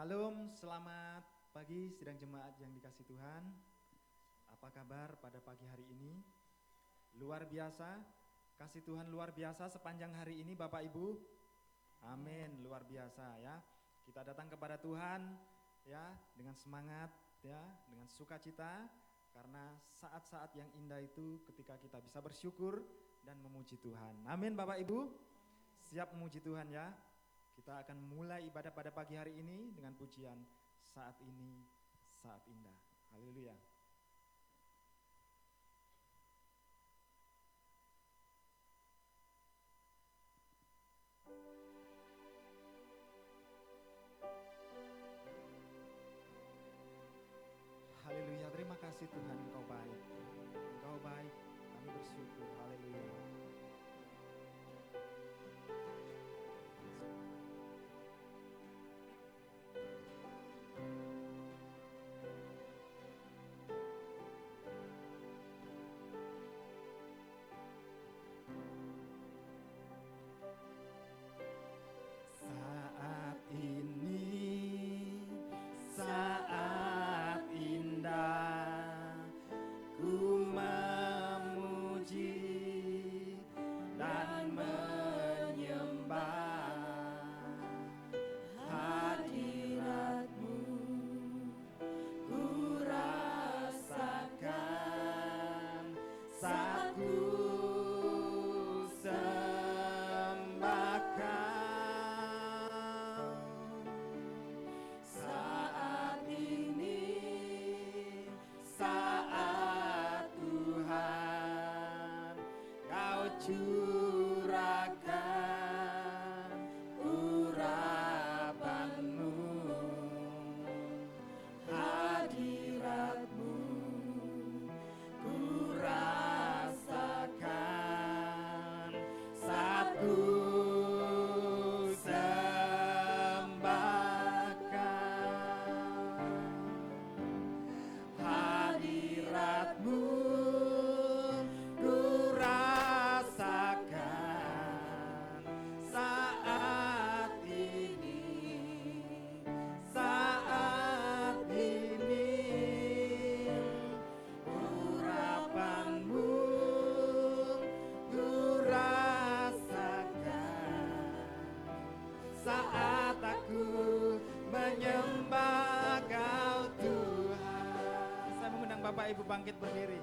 Shalom, selamat pagi sidang jemaat yang dikasih Tuhan. Apa kabar pada pagi hari ini? Luar biasa, kasih Tuhan luar biasa sepanjang hari ini Bapak Ibu. Amin, luar biasa ya. Kita datang kepada Tuhan ya dengan semangat ya, dengan sukacita karena saat-saat yang indah itu ketika kita bisa bersyukur dan memuji Tuhan. Amin Bapak Ibu. Siap memuji Tuhan ya. Kita akan mulai ibadah pada pagi hari ini dengan pujian Saat Ini Saat Indah. Haleluya. Haleluya, terima kasih Tuhan, Engkau baik. Engkau baik, kami bersyukur. Haleluya. Saat ini, saat indah, ku memuji dan menyembah hadirat-Mu. Ku rasakan saat ku sembah Kau. Saat ini, saat Tuhan Kau curahkan urapan-Mu, hadirat-Mu ku rasakan saat ku sembah Kau. Hadirat-Mu ku rasakan saat ini, saat ini. Urapan-Mu ku rasakan saat aku menyembah Kau Tuhan. Saya mengundang Bapak Ibu bangkit berdiri.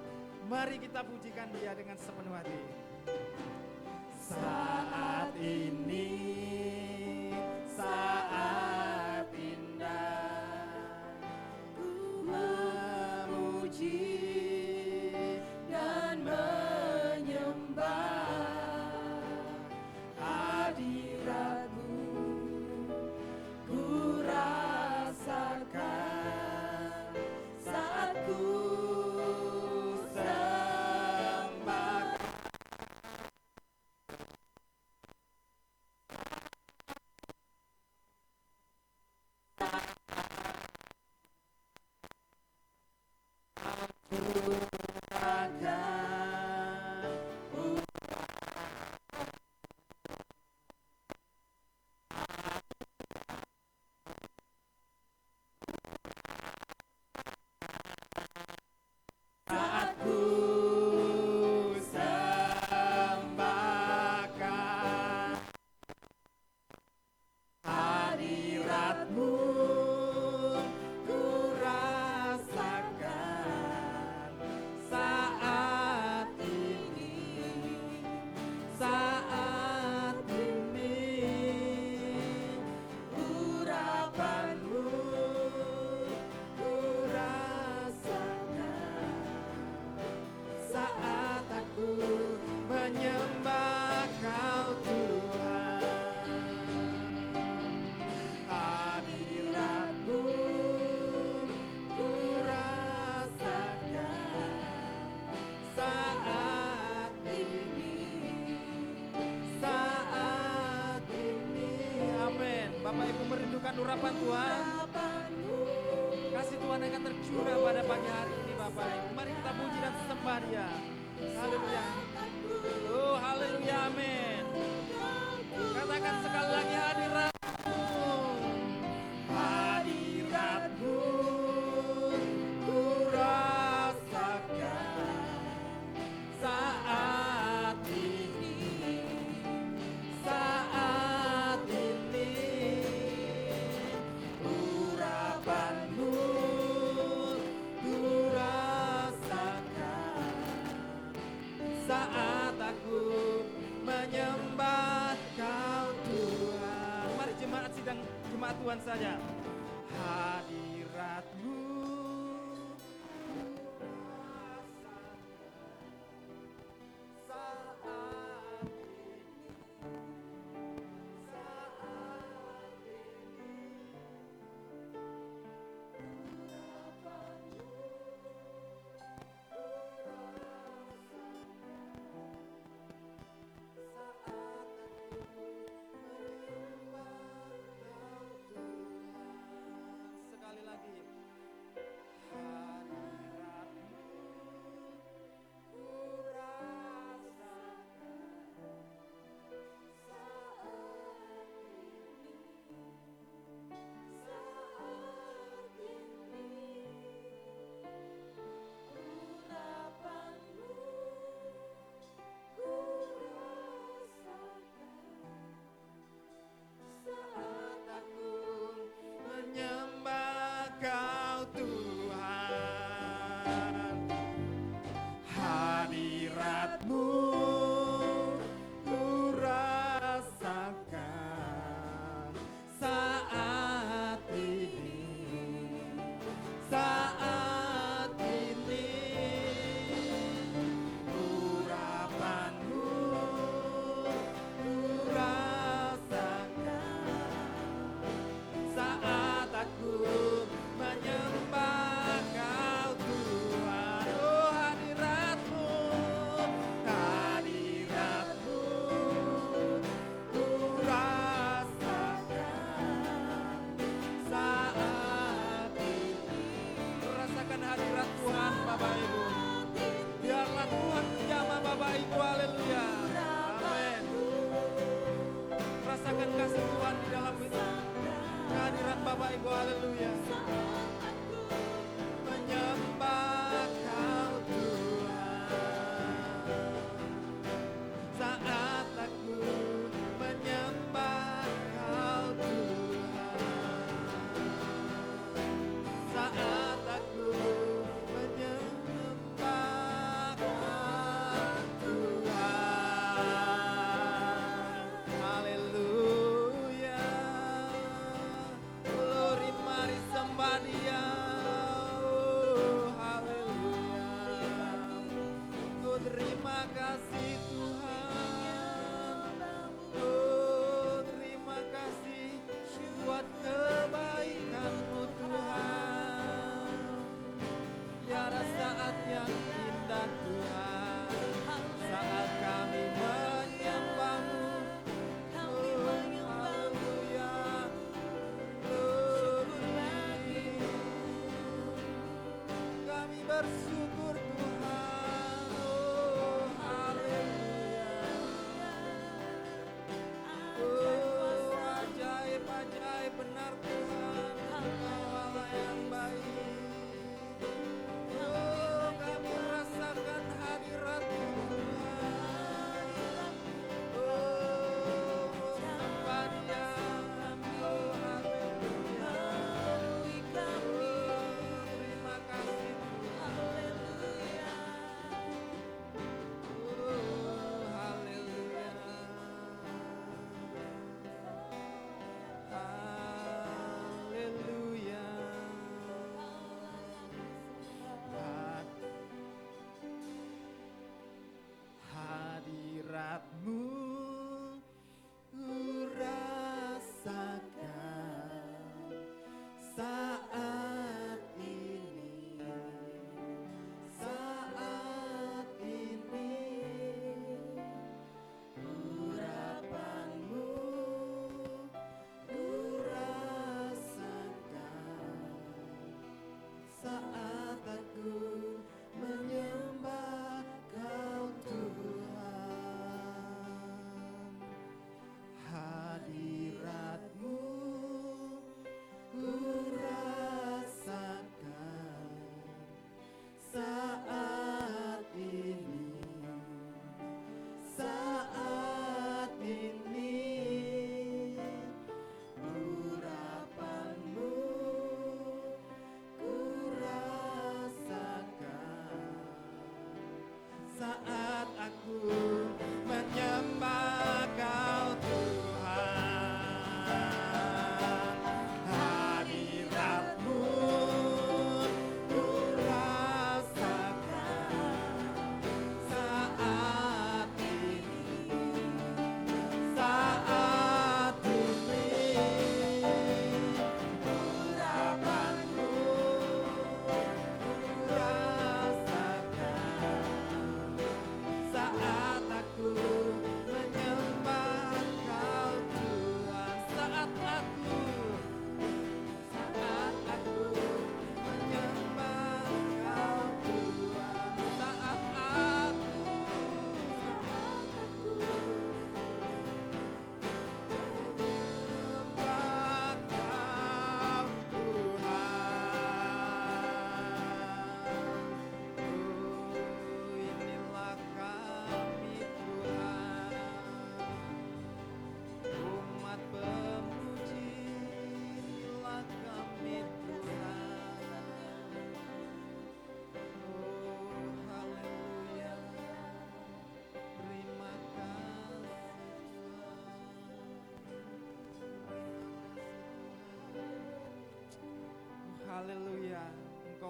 Mari kita pujikan Dia dengan sepenuh hati. Saat ini, saat indah, ku memuji dan menyembah hadirat-Mu. Ku rasakan saat ku sembah. Saat ku sembahkan hadirat-Mu, ku rasakan saat ini, saat ini. Urapan-Mu ku rasakan saat aku menyembah Kau Tuhan. Hadirat-Mu ku rasakan saat ini, saat ini. Amin. Bapak Ibu merindukan urapan Tuhan. Kasih Tuhan akan tercurah pada pagi hari ini Bapak Ibu. Mari kita puji dan sembah Dia. Haleluya. Oh haleluya, amin. Katakan sekali lagi hadirat-Mu. Hadirat hadirat Tuhan saja. Hadirat-Mu sekali lagi. Menyembah Kau Tuhan, hadirat-Mu ku rasakan saat ini, saat ini. Urapan-Mu ku rasakan saat aku menyembah Kau Tuhan. Oh, hadirat-Mu, hadirat-Mu ku rasakan saat ini. Rasakan hadirat Tuhan, Bapak Ibu. Biarlah Tuhan menjamah Bapak Ibu, haleluya. Amin. Rasakan kasih Tuhan di dalam kehadiran Bapak Ibu, haleluya. Menyembah Kau Tuhan, saat aku menyembah Kau Tuhan, saat aku menyembah Kau Tuhan, haleluya. Glory, mari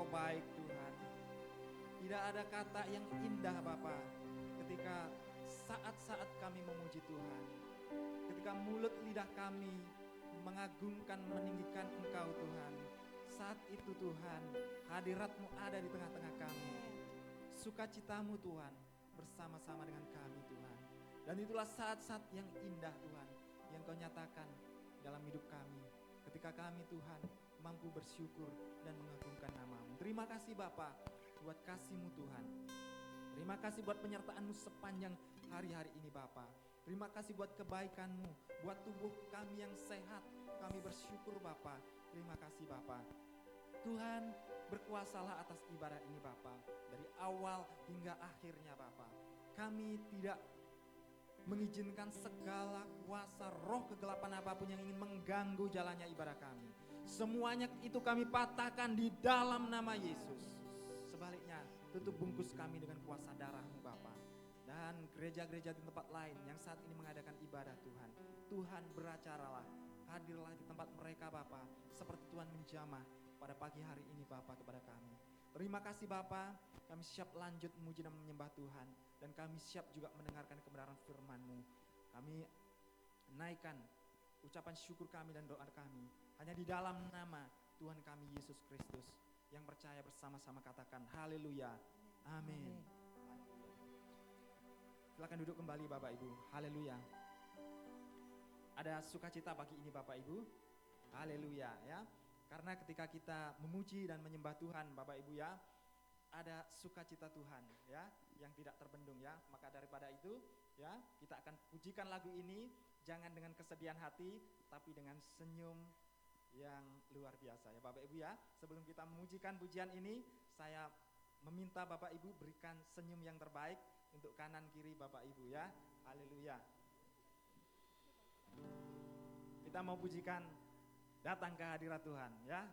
Engkau baik Tuhan. Tidak ada kata yang indah Bapa ketika saat-saat kami memuji Tuhan, ketika mulut lidah kami mengagungkan, meninggikan Engkau Tuhan. Saat itu Tuhan, hadirat-Mu ada di tengah-tengah kami. Sukacitamu Tuhan bersama-sama dengan kami Tuhan. Dan itulah saat-saat yang indah Tuhan yang Kau nyatakan dalam hidup kami. Ketika kami Tuhan mampu bersyukur dan mengagungkan nama-Mu. Terima kasih Bapa buat kasih-Mu Tuhan. Terima kasih buat penyertaan-Mu sepanjang hari-hari ini Bapa. Terima kasih buat kebaikan-Mu, buat tubuh kami yang sehat. Kami bersyukur Bapa. Terima kasih Bapa. Tuhan, berkuasalah atas ibadah ini Bapa. Dari awal hingga akhirnya Bapa. Kami tidak mengizinkan segala kuasa roh kegelapan apapun yang ingin mengganggu jalannya ibadah kami. Semuanya itu kami patahkan di dalam nama Yesus. Sebaliknya, tutup bungkus kami dengan kuasa darah-Mu Bapa. Dan gereja-gereja di tempat lain yang saat ini mengadakan ibadah Tuhan. Tuhan beracaralah, hadirlah di tempat mereka Bapa. Seperti Tuhan menjamah pada pagi hari ini Bapa kepada kami. Terima kasih Bapa, kami siap lanjut memuji dan menyembah Tuhan. Dan kami siap juga mendengarkan kebenaran firman-Mu. Kami naikkan ucapan syukur kami dan doa kami hanya di dalam nama Tuhan kami Yesus Kristus. Yang percaya bersama-sama katakan haleluya, amin. Silakan duduk kembali Bapak Ibu, haleluya. Ada sukacita pagi ini Bapak Ibu, haleluya ya. Karena ketika kita memuji dan menyembah Tuhan Bapak Ibu ya, ada sukacita Tuhan ya, yang tidak terbendung ya. Maka daripada itu ya, kita akan pujikan lagu ini jangan dengan kesedihan hati, tapi dengan senyum yang luar biasa ya Bapak Ibu ya. Sebelum kita memujikan pujian ini, saya meminta Bapak Ibu berikan senyum yang terbaik untuk kanan kiri Bapak Ibu ya. Haleluya. Kita mau pujikan datang ke hadirat Tuhan ya.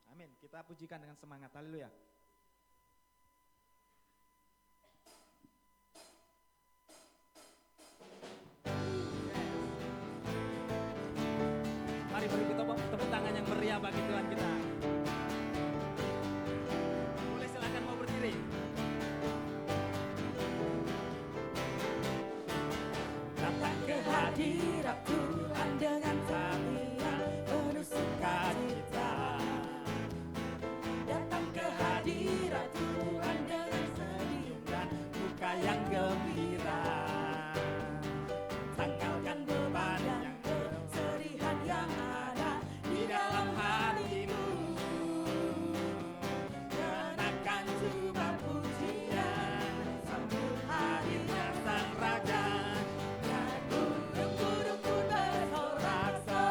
Amin. Kita pujikan dengan semangat. Haleluya. Mari beri kita tepuk tangan yang meriah bagi Tuhan kita. Boleh silakan mau berdiri. Datang ke hadirat Tuhan dengan setia penuh sukacita. Datang ke hadirat Tuhan dengan senyum dan muka yang gembira. Tanggalkan beban yang kesedihan yang ada di dalam hatimu. Kenakan jubah pujian, sambut hadirnya Sang Raja. Dan gunung-gunung pun bersorak-sorai.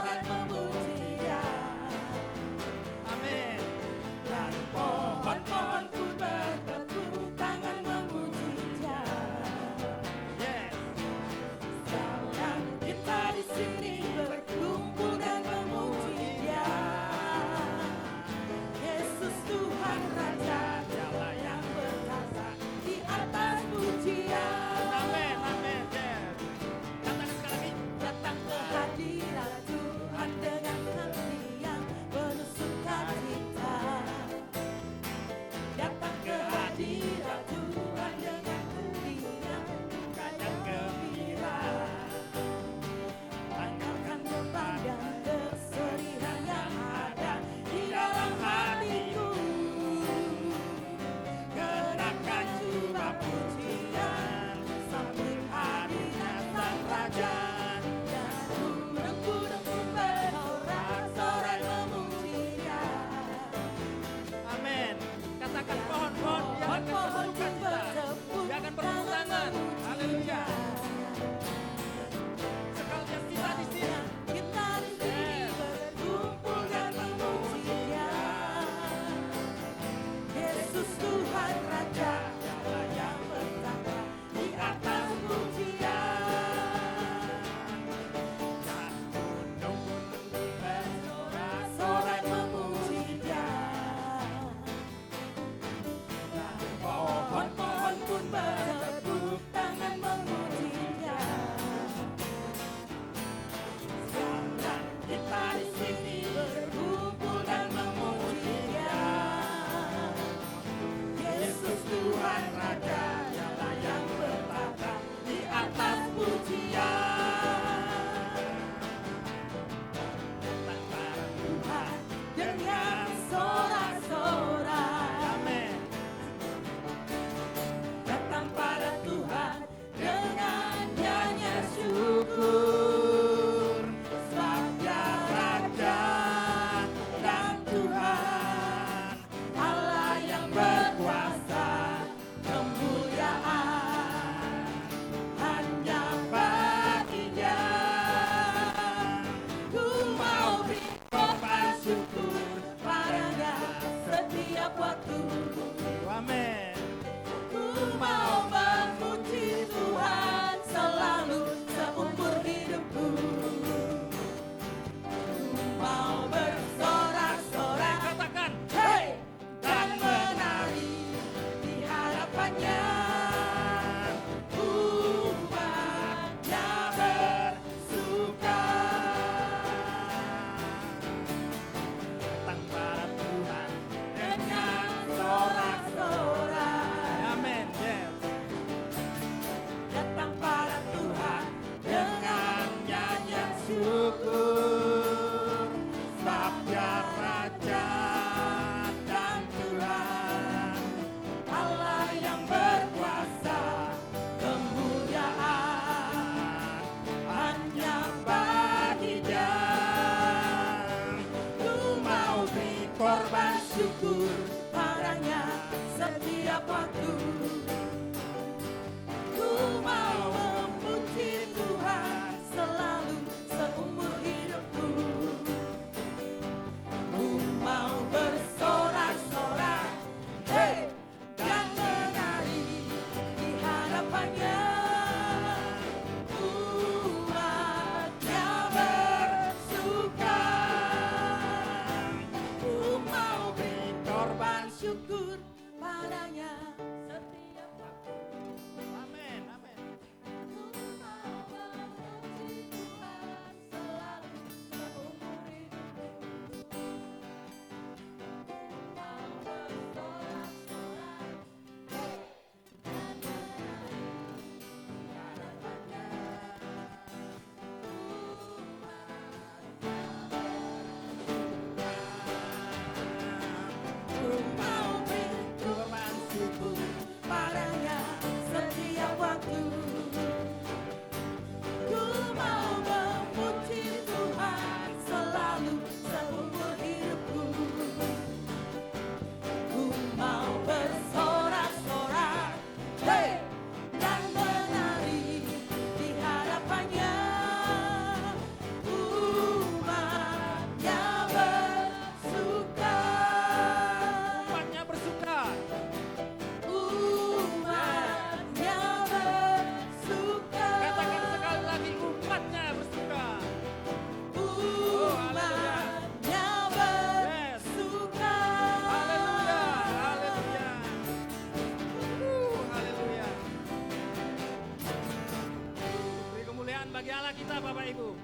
kita Bapak Ibu,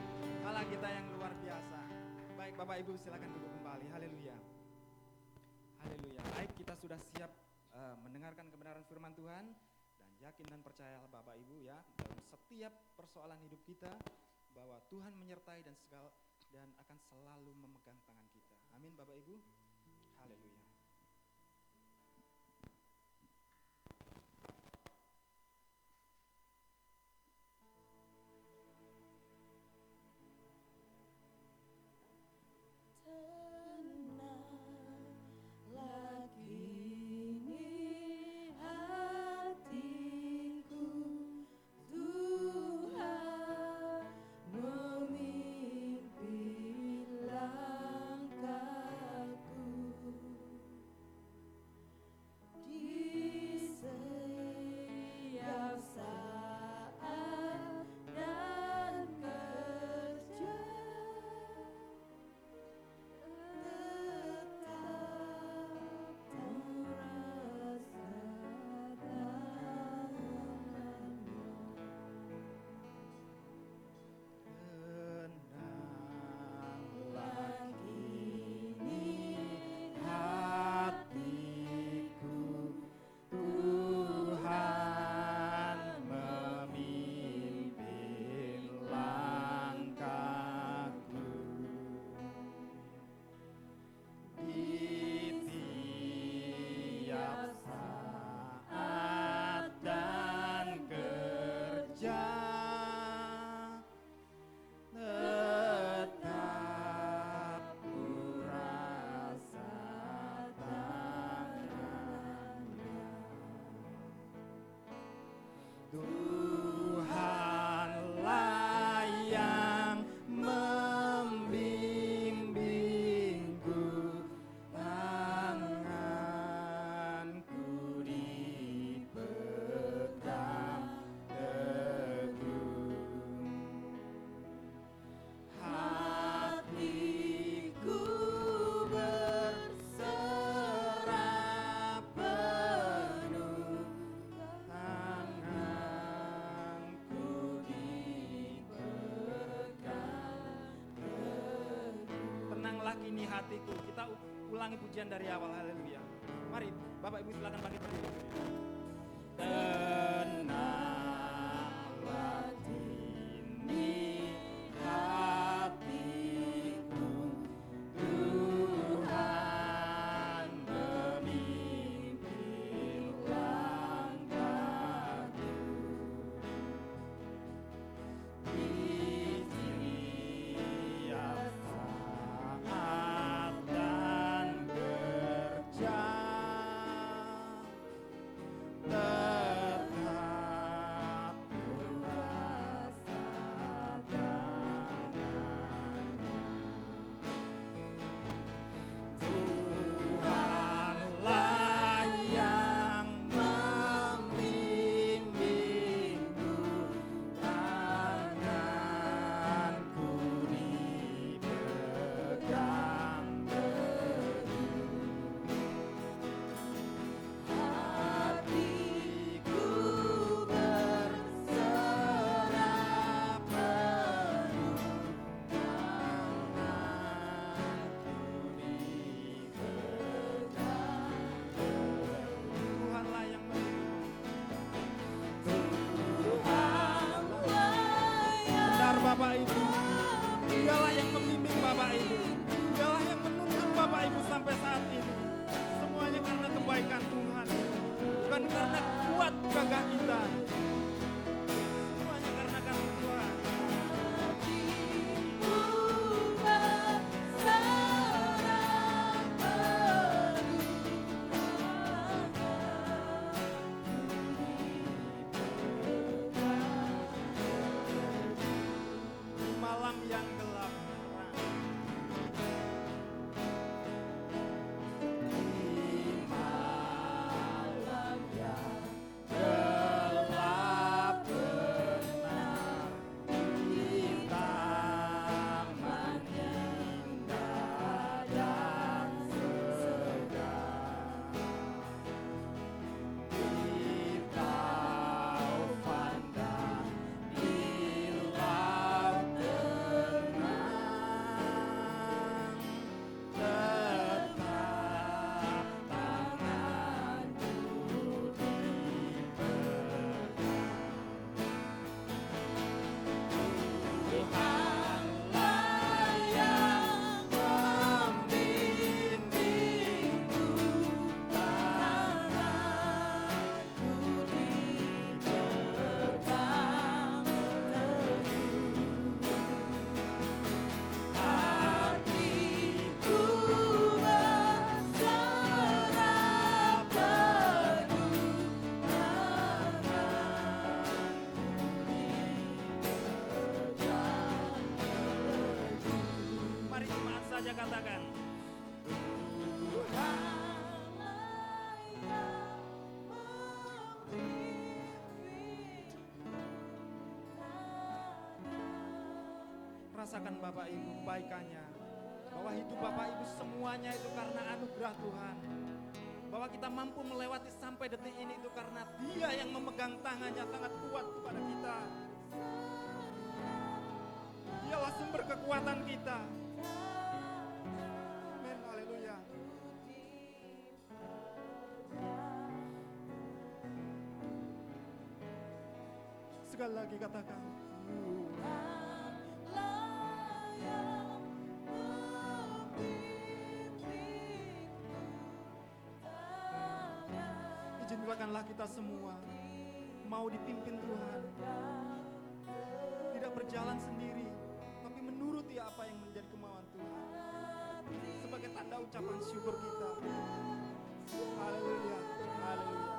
Allah kita yang luar biasa. Baik Bapak Ibu silakan duduk kembali. Haleluya. Haleluya. Baik, kita sudah siap mendengarkan kebenaran firman Tuhan dan yakin dan percaya Bapak Ibu ya dalam setiap persoalan hidup kita bahwa Tuhan menyertai dan akan selalu memegang tangan kita. Amin Bapak Ibu. Haleluya. Tenanglah kini hatiku, Tuhan memimpin langkahku. Di setiap saat dan kerja Tenanglah kini hatiku, Tuhan memimpin langkahku. Di tiap saat dan kerja tetap ku rasa tangannya. Tuhanlah yang membimbingku, tanganku dipegang teguh. Hatiku berserah penuh, tanganku dipegang teguh. Tenanglah kini hatiku. Kita ulangi pujian dari awal. Haleluya. Mari Bapak Ibu silakan bangkit berdiri. Tenanglah kini hatiku, Tuhan memimpin langkahku. Di tiap saat dan kerja tetap saja katakan. Rasakan Bapak Ibu kebaikannya, bahwa hidup Bapak Ibu semuanya itu karena anugerah Tuhan. Bahwa kita mampu melewati sampai detik ini itu karena Dia yang memegang tangannya sangat kuat kepada kita. Dialah sumber kekuatan kita. Amin, haleluya. Sekali lagi katakan, izinkanlah kita semua mau dipimpin Tuhan, tidak berjalan sendiri, tapi menuruti apa yang menjadi kemauan Tuhan, sebagai tanda ucapan syukur kita. Haleluya, haleluya.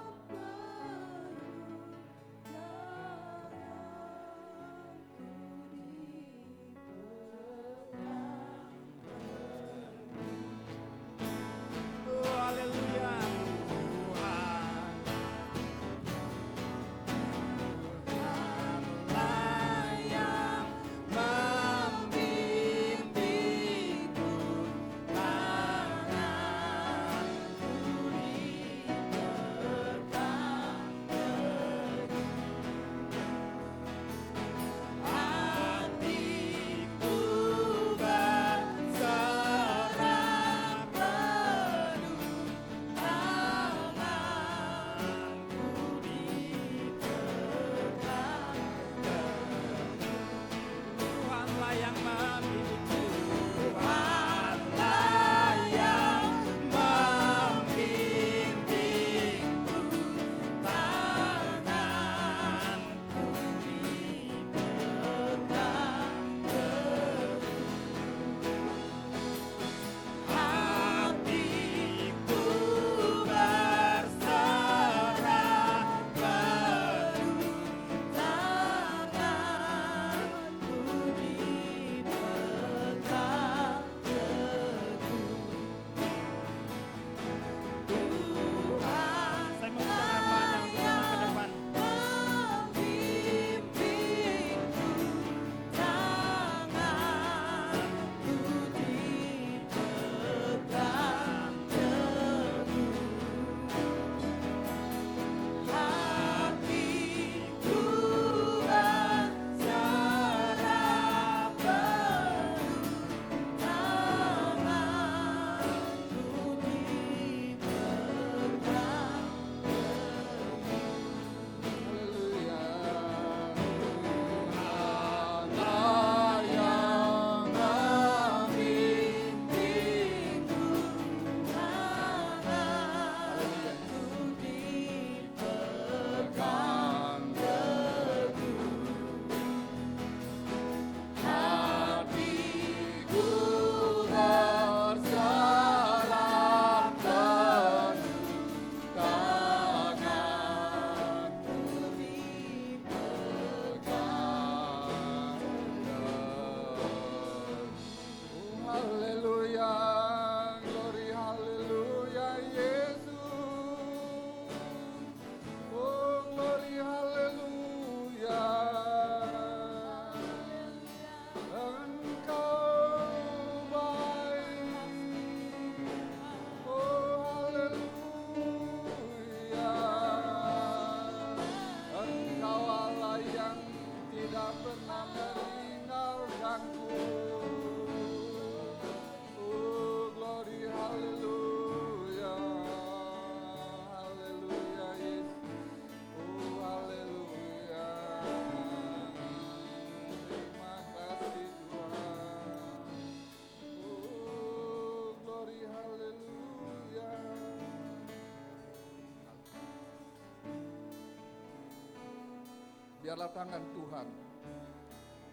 Biarlah tangan Tuhan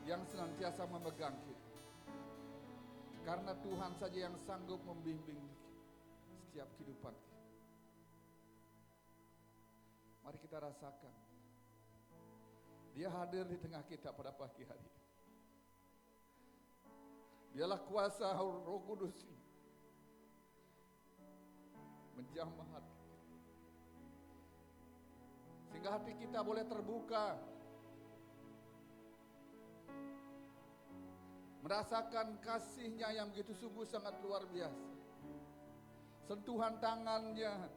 yang senantiasa memegang kita. Karena Tuhan saja yang sanggup membimbing setiap kehidupan kita. Mari kita rasakan. Dia hadir di tengah kita pada pagi hari. Biarlah kuasa Roh Kudus ini menjamah hati kita, sehingga hati kita boleh terbuka, merasakan kasih-Nya yang begitu sungguh sangat luar biasa. Sentuhan tangan-Nya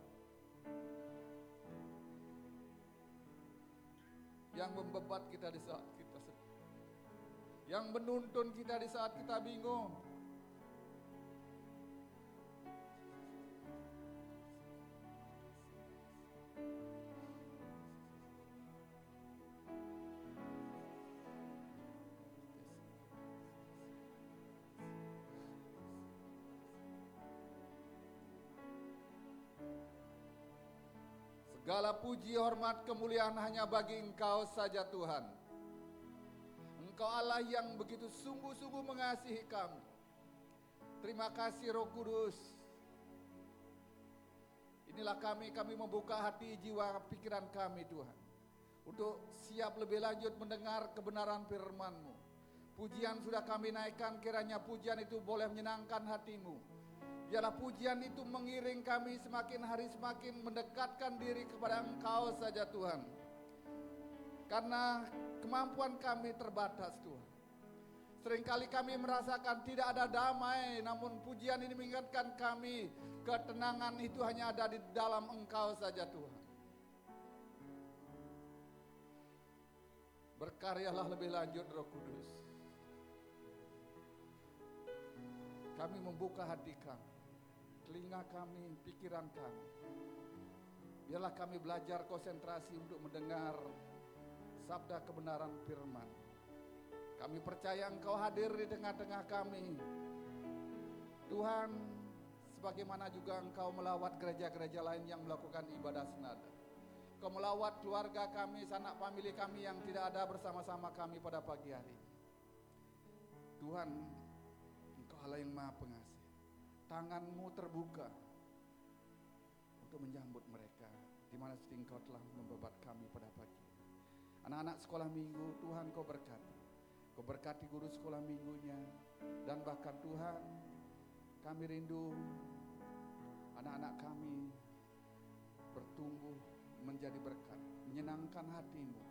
yang membebat kita di saat kita sedih, yang menuntun kita di saat kita bingung. Segala puji, hormat, kemuliaan hanya bagi Engkau saja Tuhan. Engkau Allah yang begitu sungguh-sungguh mengasihi kami. Terima kasih Roh Kudus. Inilah kami membuka hati, jiwa, pikiran kami Tuhan, untuk siap lebih lanjut mendengar kebenaran firman-Mu. Pujian sudah kami naikkan, kiranya pujian itu boleh menyenangkan hati-Mu. Biarlah pujian itu mengiring kami semakin hari semakin mendekatkan diri kepada Engkau saja Tuhan. Karena kemampuan kami terbatas Tuhan. Seringkali kami merasakan tidak ada damai, namun pujian ini mengingatkan kami ketenangan itu hanya ada di dalam Engkau saja Tuhan. Berkaryalah lebih lanjut Roh Kudus. Kami membuka hati kami, telinga kami, pikiran kami. Biarlah kami belajar konsentrasi untuk mendengar sabda kebenaran firman. Kami percaya Engkau hadir di tengah-tengah kami. Tuhan, sebagaimana juga Engkau melawat gereja-gereja lain yang melakukan ibadah senada. Engkau melawat keluarga kami, sanak famili kami yang tidak ada bersama-sama kami pada pagi hari ini. Tuhan, Engkau Allah yang Maha Pengasih. Tangan-Mu terbuka untuk menyambut mereka di mana Engkau telah membebat kami pada pagi. Anak-anak sekolah minggu, Tuhan Kau berkati. Kau berkati guru sekolah minggunya. Dan bahkan Tuhan, kami rindu anak-anak kami bertumbuh menjadi berkat, menyenangkan hati-Mu,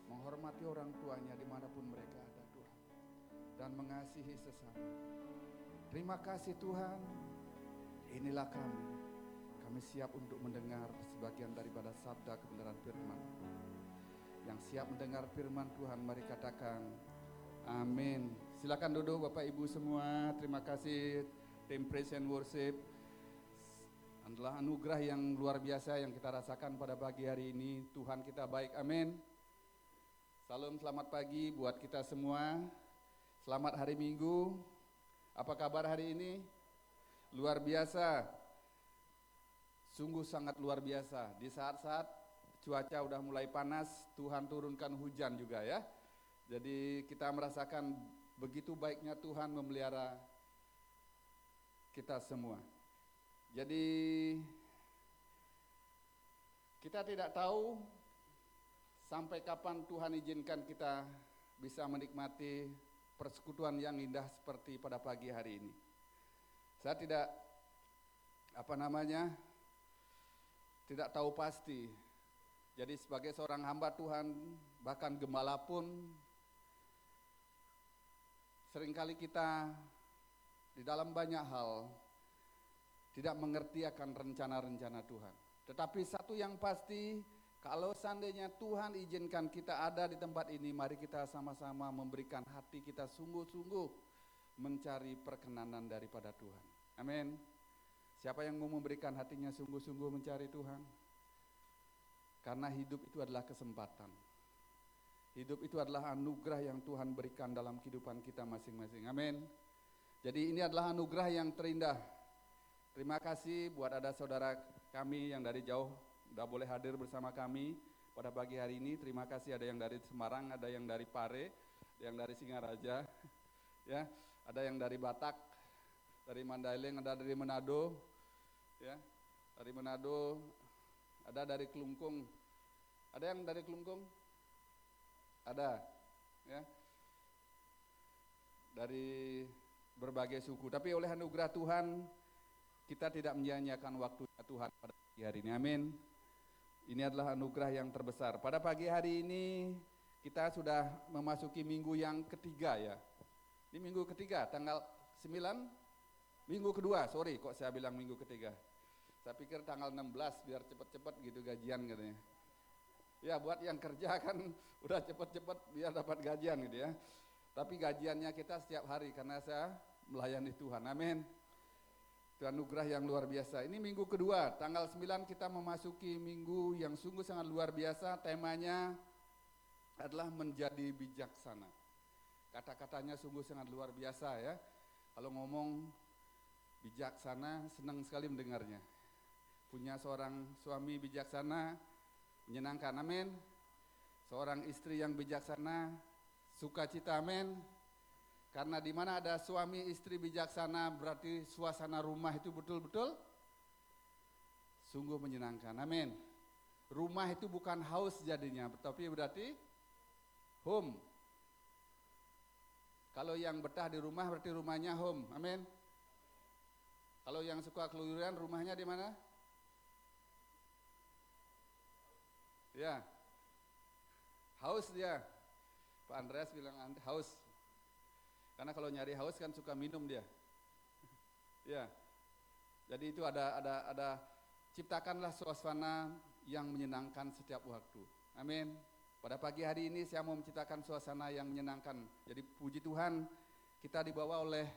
menghormati orang tuanya dimanapun mereka ada Tuhan, dan mengasihi sesama. Terima kasih Tuhan, inilah kami siap untuk mendengar sebagian daripada sabda kebenaran firman. Yang siap mendengar firman Tuhan, mari katakan amin. Silakan duduk Bapak Ibu semua. Terima kasih tim Praise and Worship. Adalah anugerah yang luar biasa yang kita rasakan pada pagi hari ini. Tuhan kita baik, amin. Salam selamat pagi buat kita semua. Selamat hari Minggu. Apa kabar hari ini? Luar biasa. Sungguh sangat luar biasa. Di saat-saat cuaca udah mulai panas, Tuhan turunkan hujan juga ya. Jadi kita merasakan begitu baiknya Tuhan memelihara kita semua. Jadi kita tidak tahu sampai kapan Tuhan izinkan kita bisa menikmati persekutuan yang indah seperti pada pagi hari ini. Saya tidak tidak tahu pasti. Jadi sebagai seorang hamba Tuhan, bahkan gembala pun seringkali kita di dalam banyak hal tidak mengerti akan rencana-rencana Tuhan. Tetapi satu yang pasti, kalau seandainya Tuhan izinkan kita ada di tempat ini, mari kita sama-sama memberikan hati kita sungguh-sungguh mencari perkenanan daripada Tuhan. Amin. Siapa yang mau memberikan hatinya sungguh-sungguh mencari Tuhan? Karena hidup itu adalah kesempatan. Hidup itu adalah anugerah yang Tuhan berikan dalam kehidupan kita masing-masing. Amin. Jadi ini adalah anugerah yang terindah. Terima kasih buat ada saudara kami yang dari jauh udah boleh hadir bersama kami pada pagi hari ini. Terima kasih, ada yang dari Semarang, ada yang dari Pare, ada yang dari Singaraja, ya, ada yang dari Batak, dari Mandailing, ada dari Manado, ya, dari Manado, ada dari Kelungkung, ada yang dari Kelungkung, ada, ya, dari berbagai suku. Tapi oleh anugerah Tuhan, kita tidak menyia-nyiakan waktunya Tuhan pada pagi hari ini. Amin. Ini adalah anugerah yang terbesar. Pada pagi hari ini kita sudah memasuki minggu yang ketiga ya. Ini minggu ketiga, tanggal 9, minggu kedua, sorry kok saya bilang minggu ketiga. Saya pikir tanggal 16 biar cepat-cepat gitu gajian katanya. Ya buat yang kerja kan udah cepat-cepat biar dapat gajian gitu ya. Tapi gajiannya kita setiap hari karena saya melayani Tuhan. Amin. Itu anugerah yang luar biasa. Ini minggu kedua, tanggal 9 kita memasuki minggu yang sungguh sangat luar biasa. Temanya adalah menjadi bijaksana. Kata-katanya sungguh sangat luar biasa ya. Kalau ngomong bijaksana, senang sekali mendengarnya. Punya seorang suami bijaksana, menyenangkan, amin. Seorang istri yang bijaksana, sukacita, amin. Karena di mana ada suami istri bijaksana berarti suasana rumah itu betul-betul sungguh menyenangkan. Amin. Rumah itu bukan house jadinya, tapi berarti home. Kalau yang betah di rumah berarti rumahnya home. Amin. Kalau yang suka keluyuran rumahnya di mana? Ya. House dia. Pak Andreas bilang house. Karena kalau nyari haus kan suka minum dia. Ya. Jadi itu ada ciptakanlah suasana yang menyenangkan setiap waktu. Amin. Pada pagi hari ini saya mau menciptakan suasana yang menyenangkan. Jadi puji Tuhan, kita dibawa oleh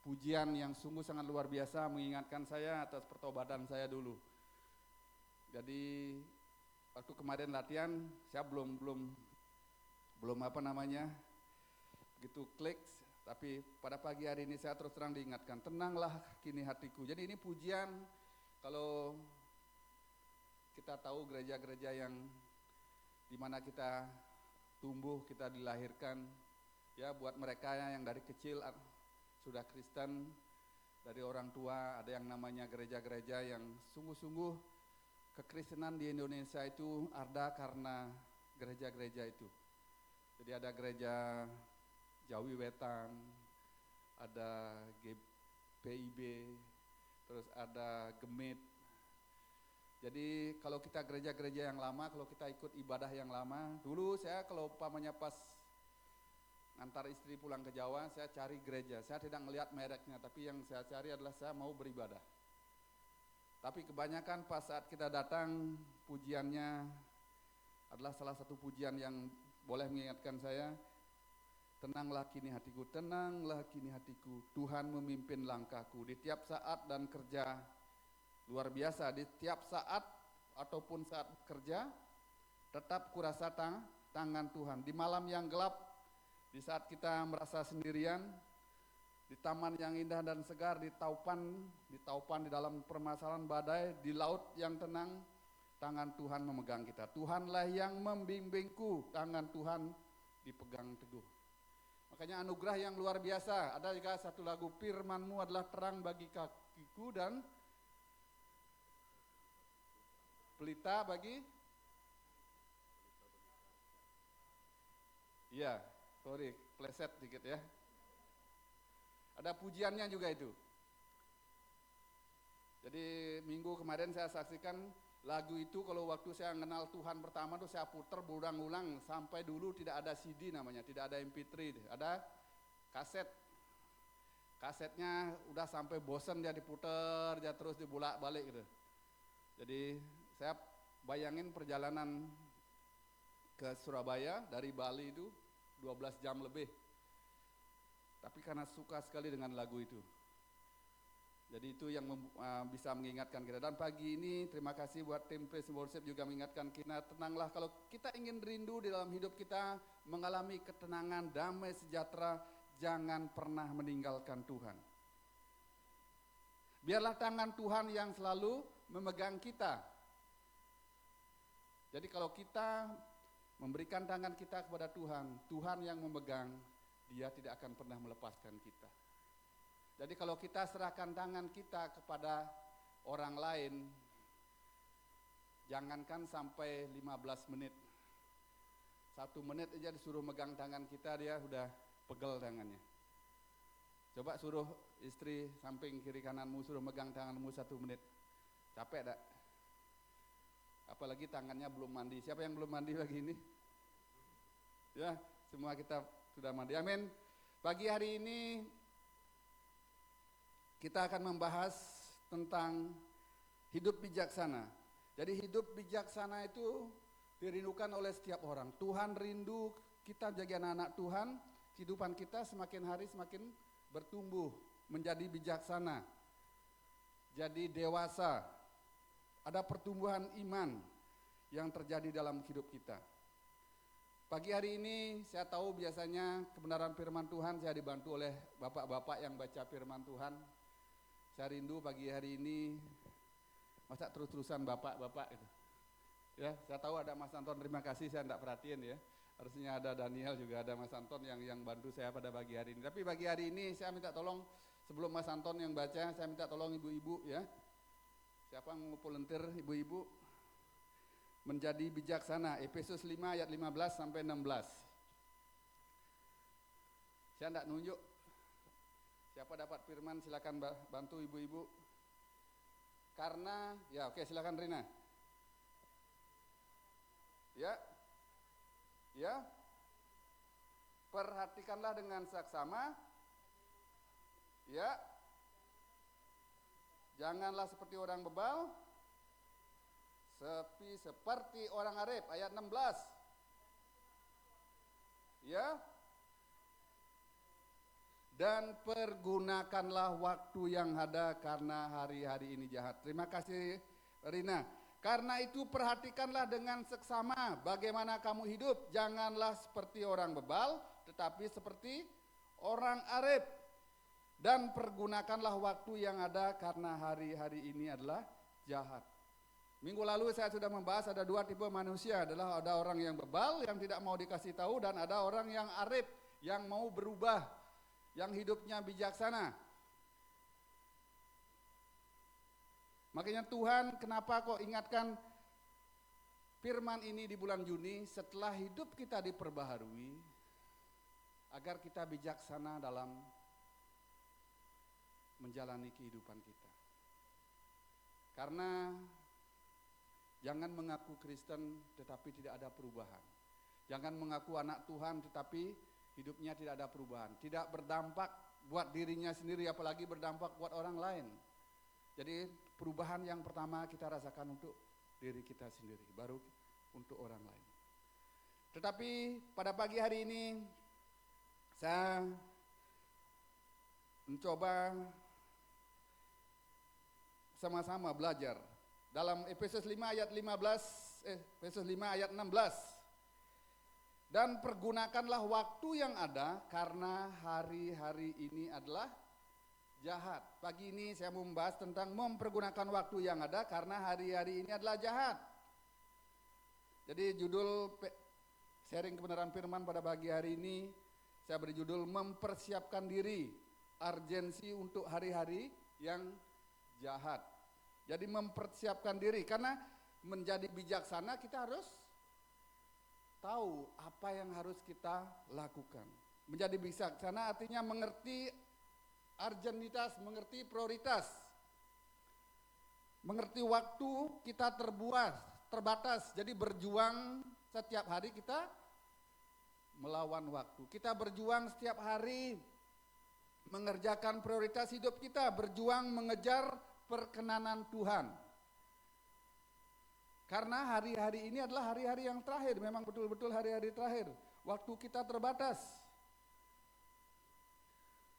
pujian yang sungguh sangat luar biasa mengingatkan saya atas pertobatan saya dulu. Jadi waktu kemarin latihan saya belum begitu klik. Tapi pada pagi hari ini saya terus terang diingatkan, tenanglah kini hatiku. Jadi ini pujian, kalau kita tahu gereja-gereja yang dimana kita tumbuh, kita dilahirkan, ya buat mereka yang dari kecil sudah Kristen, dari orang tua, ada yang namanya gereja-gereja yang sungguh-sungguh kekristenan di Indonesia itu ada karena gereja-gereja itu. Jadi ada gereja Jawi Wetan, ada GPIB, terus ada Gemit. Jadi kalau kita gereja-gereja yang lama, kalau kita ikut ibadah yang lama, dulu saya kalau umpamanya pas antar istri pulang ke Jawa, saya cari gereja. Saya tidak melihat mereknya, tapi yang saya cari adalah saya mau beribadah. Tapi kebanyakan pas saat kita datang, pujiannya adalah salah satu pujian yang boleh mengingatkan saya, tenanglah kini hatiku, tenanglah kini hatiku, Tuhan memimpin langkahku. Di tiap saat dan kerja, luar biasa, di tiap saat ataupun saat kerja, tetap kurasa tangan Tuhan. Di malam yang gelap, di saat kita merasa sendirian, di taman yang indah dan segar, di taupan di dalam permasalahan badai, di laut yang tenang, tangan Tuhan memegang kita. Tuhanlah yang membimbingku, tangan Tuhan dipegang teguh. Makanya anugerah yang luar biasa. Ada juga satu lagu, firman-Mu adalah terang bagi kakiku dan pelita bagi. Iya, sorry, pleset dikit ya. Ada pujiannya juga itu. Jadi minggu kemarin saya saksikan lagu itu, kalau waktu saya kenal Tuhan pertama tuh saya puter berulang-ulang sampai dulu tidak ada CD namanya, tidak ada MP3, ada kaset. Kasetnya udah sampai bosen dia diputer, dia terus dibolak-balik gitu. Jadi saya bayangin perjalanan ke Surabaya dari Bali itu 12 jam lebih. Tapi karena suka sekali dengan lagu itu. Jadi itu yang bisa mengingatkan kita. Dan pagi ini terima kasih buat tim Praise and Worship juga mengingatkan kita, tenanglah. Kalau kita ingin rindu di dalam hidup kita, mengalami ketenangan, damai, sejahtera, jangan pernah meninggalkan Tuhan. Biarlah tangan Tuhan yang selalu memegang kita. Jadi kalau kita memberikan tangan kita kepada Tuhan, Tuhan yang memegang, Dia tidak akan pernah melepaskan kita. Jadi kalau kita serahkan tangan kita kepada orang lain, jangankan sampai 15 menit. 1 menit aja disuruh megang tangan kita, dia udah pegel tangannya. Coba suruh istri samping kiri kananmu, suruh megang tanganmu 1 menit. Capek tak? Apalagi tangannya belum mandi. Siapa yang belum mandi pagi ini? Ya, semua kita sudah mandi. Amin. Pagi hari ini kita akan membahas tentang hidup bijaksana. Jadi hidup bijaksana itu dirindukan oleh setiap orang. Tuhan rindu kita jadi anak-anak Tuhan, kehidupan kita semakin hari semakin bertumbuh menjadi bijaksana, jadi dewasa. Ada pertumbuhan iman yang terjadi dalam hidup kita. Pagi hari ini saya tahu biasanya kebenaran firman Tuhan saya dibantu oleh bapak-bapak yang baca firman Tuhan. Saya rindu pagi hari ini, masa terus-terusan bapak-bapak itu. Ya, saya tahu ada Mas Anton, terima kasih, saya tidak perhatiin ya. Harusnya ada Daniel, juga ada Mas Anton yang bantu saya pada pagi hari ini. Tapi pagi hari ini saya minta tolong, sebelum Mas Anton yang baca, saya minta tolong ibu-ibu ya. Siapa yang mau volunteer ibu-ibu? Menjadi bijaksana, Efesus 5 ayat 15 sampai 16. Saya tidak nunjuk. Siapa dapat firman silakan bantu ibu-ibu. Karena, ya oke silakan Rina. Ya, perhatikanlah dengan saksama, ya, janganlah seperti orang bebal, seperti orang arif, ayat 16, ya, dan pergunakanlah waktu yang ada karena hari-hari ini jahat. Terima kasih Rina. Karena itu perhatikanlah dengan seksama bagaimana kamu hidup. Janganlah seperti orang bebal, tetapi seperti orang arif. Dan pergunakanlah waktu yang ada karena hari-hari ini adalah jahat. Minggu lalu saya sudah membahas ada 2 tipe manusia. Adalah ada orang yang bebal, yang tidak mau dikasih tahu. Dan ada orang yang arif, yang mau berubah, yang hidupnya bijaksana. Makanya Tuhan kenapa kok ingatkan firman ini di bulan Juni setelah hidup kita diperbaharui agar kita bijaksana dalam menjalani kehidupan kita. Karena jangan mengaku Kristen tetapi tidak ada perubahan. Jangan mengaku anak Tuhan tetapi hidupnya tidak ada perubahan. Tidak berdampak buat dirinya sendiri apalagi berdampak buat orang lain. Jadi perubahan yang pertama kita rasakan untuk diri kita sendiri, baru untuk orang lain. Tetapi pada pagi hari ini saya mencoba sama-sama belajar dalam Efesus 5 ayat 16. Dan pergunakanlah waktu yang ada karena hari-hari ini adalah jahat. Pagi ini saya mau membahas tentang mempergunakan waktu yang ada karena hari-hari ini adalah jahat. Jadi judul sharing kebenaran firman pada pagi hari ini saya beri judul mempersiapkan diri, urgensi untuk hari-hari yang jahat. Jadi mempersiapkan diri karena menjadi bijaksana kita harus tahu apa yang harus kita lakukan. Menjadi bijaksana artinya mengerti urgentitas, mengerti prioritas, mengerti waktu kita terbatas, jadi berjuang setiap hari kita melawan waktu. Kita berjuang setiap hari mengerjakan prioritas hidup kita, berjuang mengejar perkenanan Tuhan. Karena hari-hari ini adalah hari-hari yang terakhir, memang betul-betul hari-hari terakhir. Waktu kita terbatas.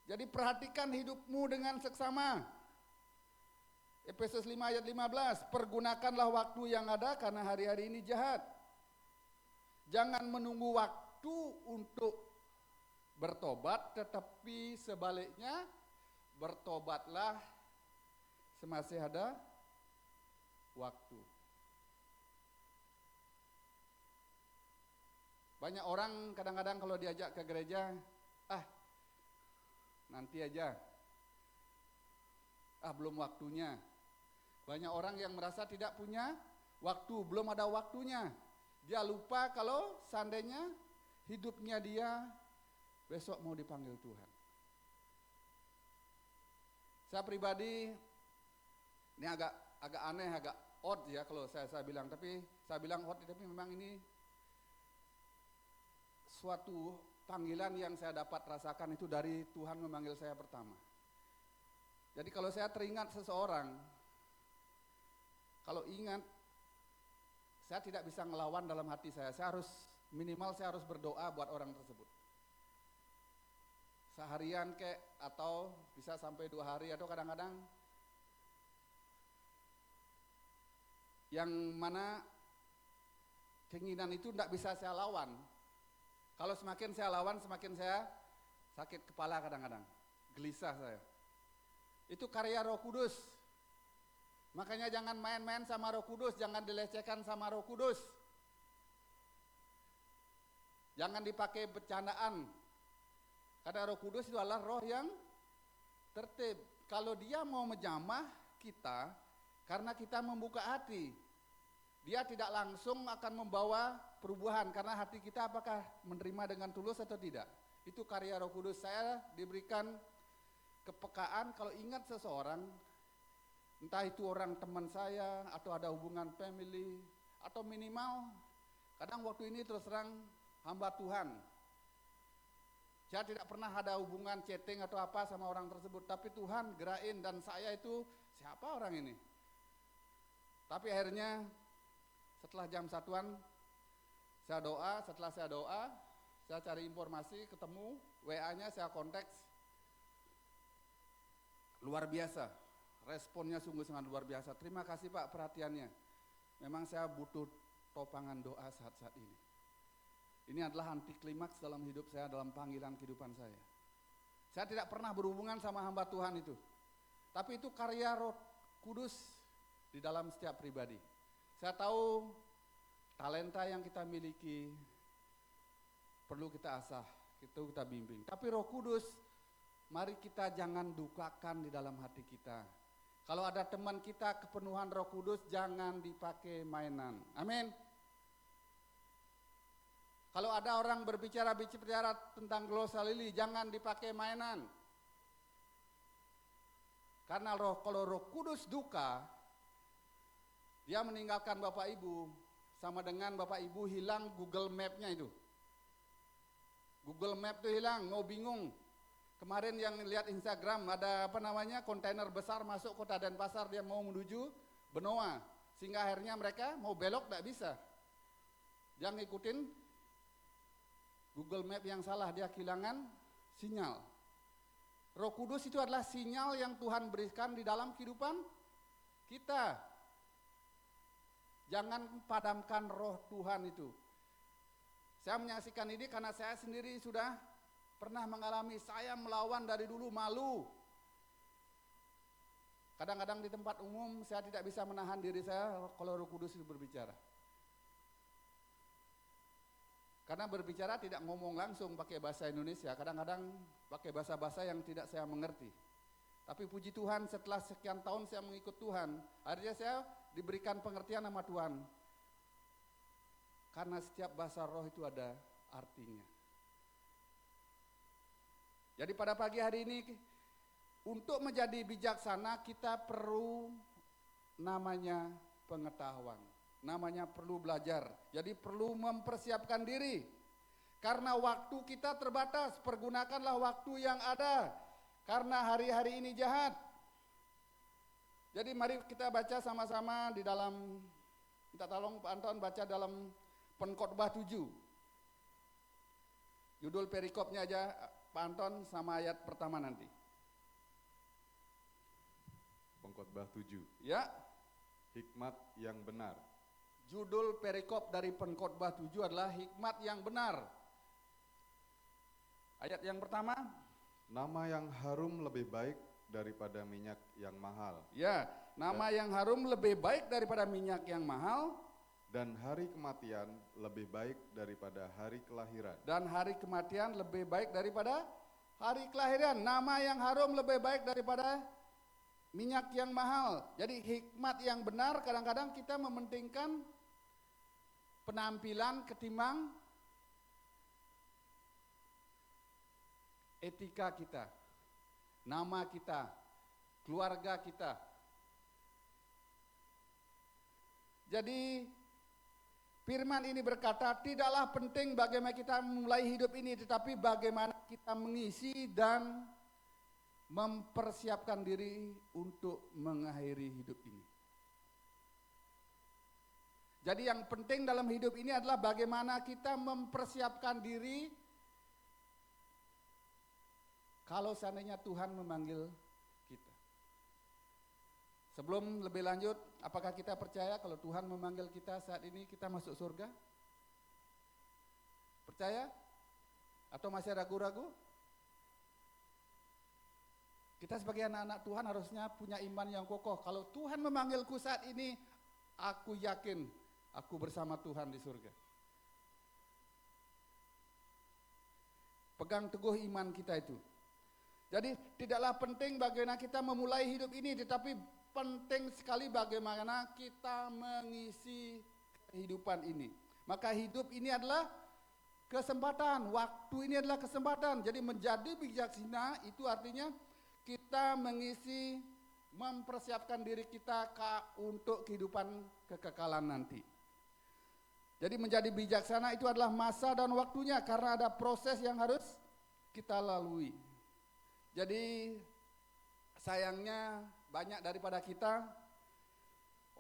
Jadi perhatikan hidupmu dengan seksama. Efesus 5 ayat 15, pergunakanlah waktu yang ada karena hari-hari ini jahat. Jangan menunggu waktu untuk bertobat, tetapi sebaliknya bertobatlah semasih ada waktu. Banyak orang kadang-kadang kalau diajak ke gereja, nanti aja, belum waktunya. Banyak orang yang merasa tidak punya waktu, belum ada waktunya. Dia lupa kalau seandainya hidupnya dia besok mau dipanggil Tuhan. Saya pribadi ini agak aneh, agak odd ya kalau saya bilang, tapi saya bilang odd, tapi memang ini suatu panggilan yang saya dapat rasakan itu dari Tuhan memanggil saya pertama. Jadi kalau saya teringat seseorang, kalau ingat, saya tidak bisa ngelawan dalam hati saya harus minimal saya harus berdoa buat orang tersebut. Seharian kek, atau bisa sampai 2 hari, atau kadang-kadang yang mana keinginan itu tidak bisa saya lawan. Kalau semakin saya lawan, semakin saya sakit kepala kadang-kadang, gelisah saya. Itu karya Roh Kudus. Makanya jangan main-main sama Roh Kudus, jangan dilecehkan sama Roh Kudus. Jangan dipakai bercandaan. Karena Roh Kudus itu adalah roh yang tertib. Kalau dia mau menjamah kita, karena kita membuka hati, dia tidak langsung akan membawa perubahan, karena hati kita apakah menerima dengan tulus atau tidak. Itu karya Roh Kudus. Saya diberikan kepekaan kalau ingat seseorang, entah itu orang teman saya, atau ada hubungan family, atau minimal, kadang waktu ini terus terang hamba Tuhan. Saya tidak pernah ada hubungan chatting atau apa sama orang tersebut, tapi Tuhan gerain dan saya itu, siapa orang ini? Tapi akhirnya setelah jam 1-an saya doa, setelah saya doa, saya cari informasi, ketemu, WA-nya saya kontak. Luar biasa, responnya sungguh sangat luar biasa. Terima kasih Pak perhatiannya. Memang saya butuh topangan doa saat-saat ini. Ini adalah anti klimaks dalam hidup saya, dalam panggilan kehidupan saya. Saya tidak pernah berhubungan sama hamba Tuhan itu. Tapi itu karya Roh Kudus di dalam setiap pribadi. Saya tahu talenta yang kita miliki perlu kita asah, itu kita bimbing. Tapi Roh Kudus, mari kita jangan dukakan di dalam hati kita. Kalau ada teman kita kepenuhan Roh Kudus, jangan dipakai mainan. Amin. Kalau ada orang berbicara tentang glosalili, jangan dipakai mainan. Karena kalau Roh Kudus duka, dia meninggalkan Bapak Ibu, sama dengan Bapak Ibu hilang Google Map-nya itu. Google Map itu hilang, mau bingung. Kemarin yang lihat Instagram ada kontainer besar masuk kota Denpasar, dia mau menuju Benoa, sehingga akhirnya mereka mau belok tidak bisa. Dia ngikutin Google Map yang salah, dia kehilangan sinyal. Roh Kudus itu adalah sinyal yang Tuhan berikan di dalam kehidupan kita. Jangan padamkan roh Tuhan itu. Saya menyaksikan ini karena saya sendiri sudah pernah mengalami, saya melawan dari dulu, malu. Kadang-kadang di tempat umum saya tidak bisa menahan diri saya kalau Roh Kudus itu berbicara. Karena berbicara tidak ngomong langsung pakai bahasa Indonesia, kadang-kadang pakai bahasa-bahasa yang tidak saya mengerti. Tapi puji Tuhan, setelah sekian tahun saya mengikut Tuhan, akhirnya saya diberikan pengertian sama Tuhan. Karena setiap bahasa roh itu ada artinya. Jadi pada pagi hari ini, untuk menjadi bijaksana kita perlu namanya pengetahuan. Namanya perlu belajar, jadi perlu mempersiapkan diri. Karena waktu kita terbatas, pergunakanlah waktu yang ada. Karena hari-hari ini jahat. Jadi mari kita baca sama-sama di dalam, minta tolong Pak Anton baca dalam Pengkhotbah 7. Judul perikopnya aja Pak Anton sama ayat pertama nanti. Pengkhotbah 7. Ya. Hikmat yang benar. Judul perikop dari Pengkhotbah 7 adalah hikmat yang benar. Ayat yang pertama. Nama yang harum lebih baik daripada minyak yang mahal. Ya, nama yang harum lebih baik daripada minyak yang mahal. Dan hari kematian lebih baik daripada hari kelahiran. Dan hari kematian lebih baik daripada hari kelahiran. Nama yang harum lebih baik daripada minyak yang mahal. Jadi hikmat yang benar kadang-kadang kita mementingkan penampilan ketimbang etika kita, nama kita, keluarga kita. Jadi firman ini berkata, tidaklah penting bagaimana kita memulai hidup ini, tetapi bagaimana kita mengisi dan mempersiapkan diri untuk mengakhiri hidup ini. Jadi yang penting dalam hidup ini adalah bagaimana kita mempersiapkan diri kalau seandainya Tuhan memanggil kita. Sebelum lebih lanjut, apakah kita percaya kalau Tuhan memanggil kita saat ini kita masuk surga? Percaya? Atau masih ragu-ragu? Kita sebagai anak-anak Tuhan harusnya punya iman yang kokoh. Kalau Tuhan memanggilku saat ini, aku yakin aku bersama Tuhan di surga. Pegang teguh iman kita itu. Jadi tidaklah penting bagaimana kita memulai hidup ini, tetapi penting sekali bagaimana kita mengisi kehidupan ini. Maka hidup ini adalah kesempatan, waktu ini adalah kesempatan. Jadi menjadi bijaksana itu artinya kita mengisi, mempersiapkan diri kita untuk kehidupan kekekalan nanti. Jadi menjadi bijaksana itu adalah masa dan waktunya, karena ada proses yang harus kita lalui. Jadi sayangnya banyak daripada kita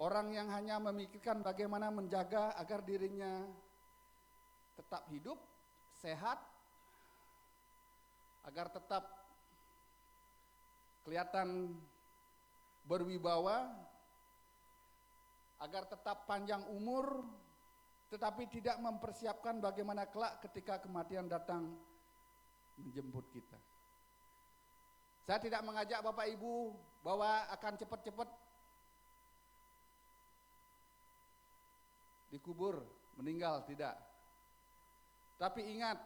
orang yang hanya memikirkan bagaimana menjaga agar dirinya tetap hidup, sehat, agar tetap kelihatan berwibawa, agar tetap panjang umur, tetapi tidak mempersiapkan bagaimana kelak ketika kematian datang menjemput kita. Saya tidak mengajak Bapak Ibu bahwa akan cepat-cepat dikubur, meninggal, tidak. Tapi ingat,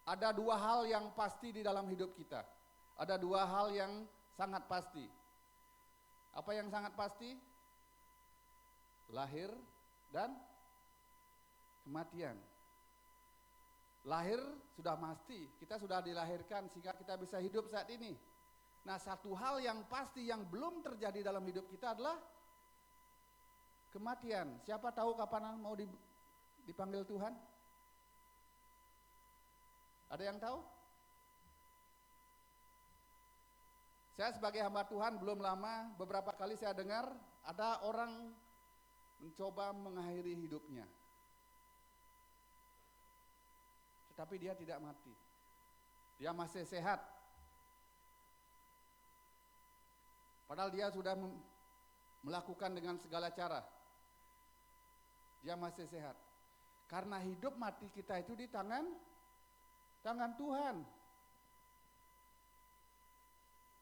ada dua hal yang pasti di dalam hidup kita. Ada dua hal yang sangat pasti. Apa yang sangat pasti? Lahir dan kematian. Lahir sudah pasti, kita sudah dilahirkan sehingga kita bisa hidup saat ini. Nah, satu hal yang pasti yang belum terjadi dalam hidup kita adalah kematian. Siapa tahu kapan mau dipanggil Tuhan? Ada yang tahu? Saya sebagai hamba Tuhan belum lama, beberapa kali saya dengar ada orang mencoba mengakhiri hidupnya. Tetapi dia tidak mati. Dia masih sehat. Padahal dia sudah melakukan dengan segala cara. Dia masih sehat. Karena hidup mati kita itu di tangan Tuhan.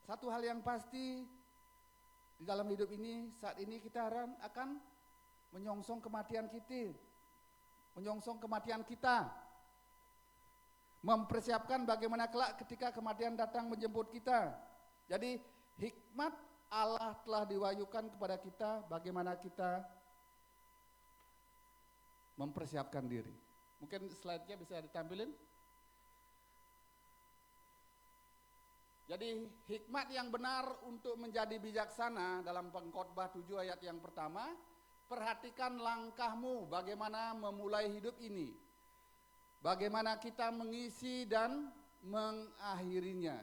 Satu hal yang pasti di dalam hidup ini, saat ini kita akan menyongsong kematian kita. Menyongsong kematian kita. Mempersiapkan bagaimana kelak ketika kematian datang menjemput kita. Jadi hikmat Allah telah diwahyukan kepada kita bagaimana kita mempersiapkan diri. Mungkin slide-nya bisa ditampilin. Jadi hikmat yang benar untuk menjadi bijaksana dalam Pengkhotbah 7 ayat yang pertama, perhatikan langkahmu bagaimana memulai hidup ini. Bagaimana kita mengisi dan mengakhirinya.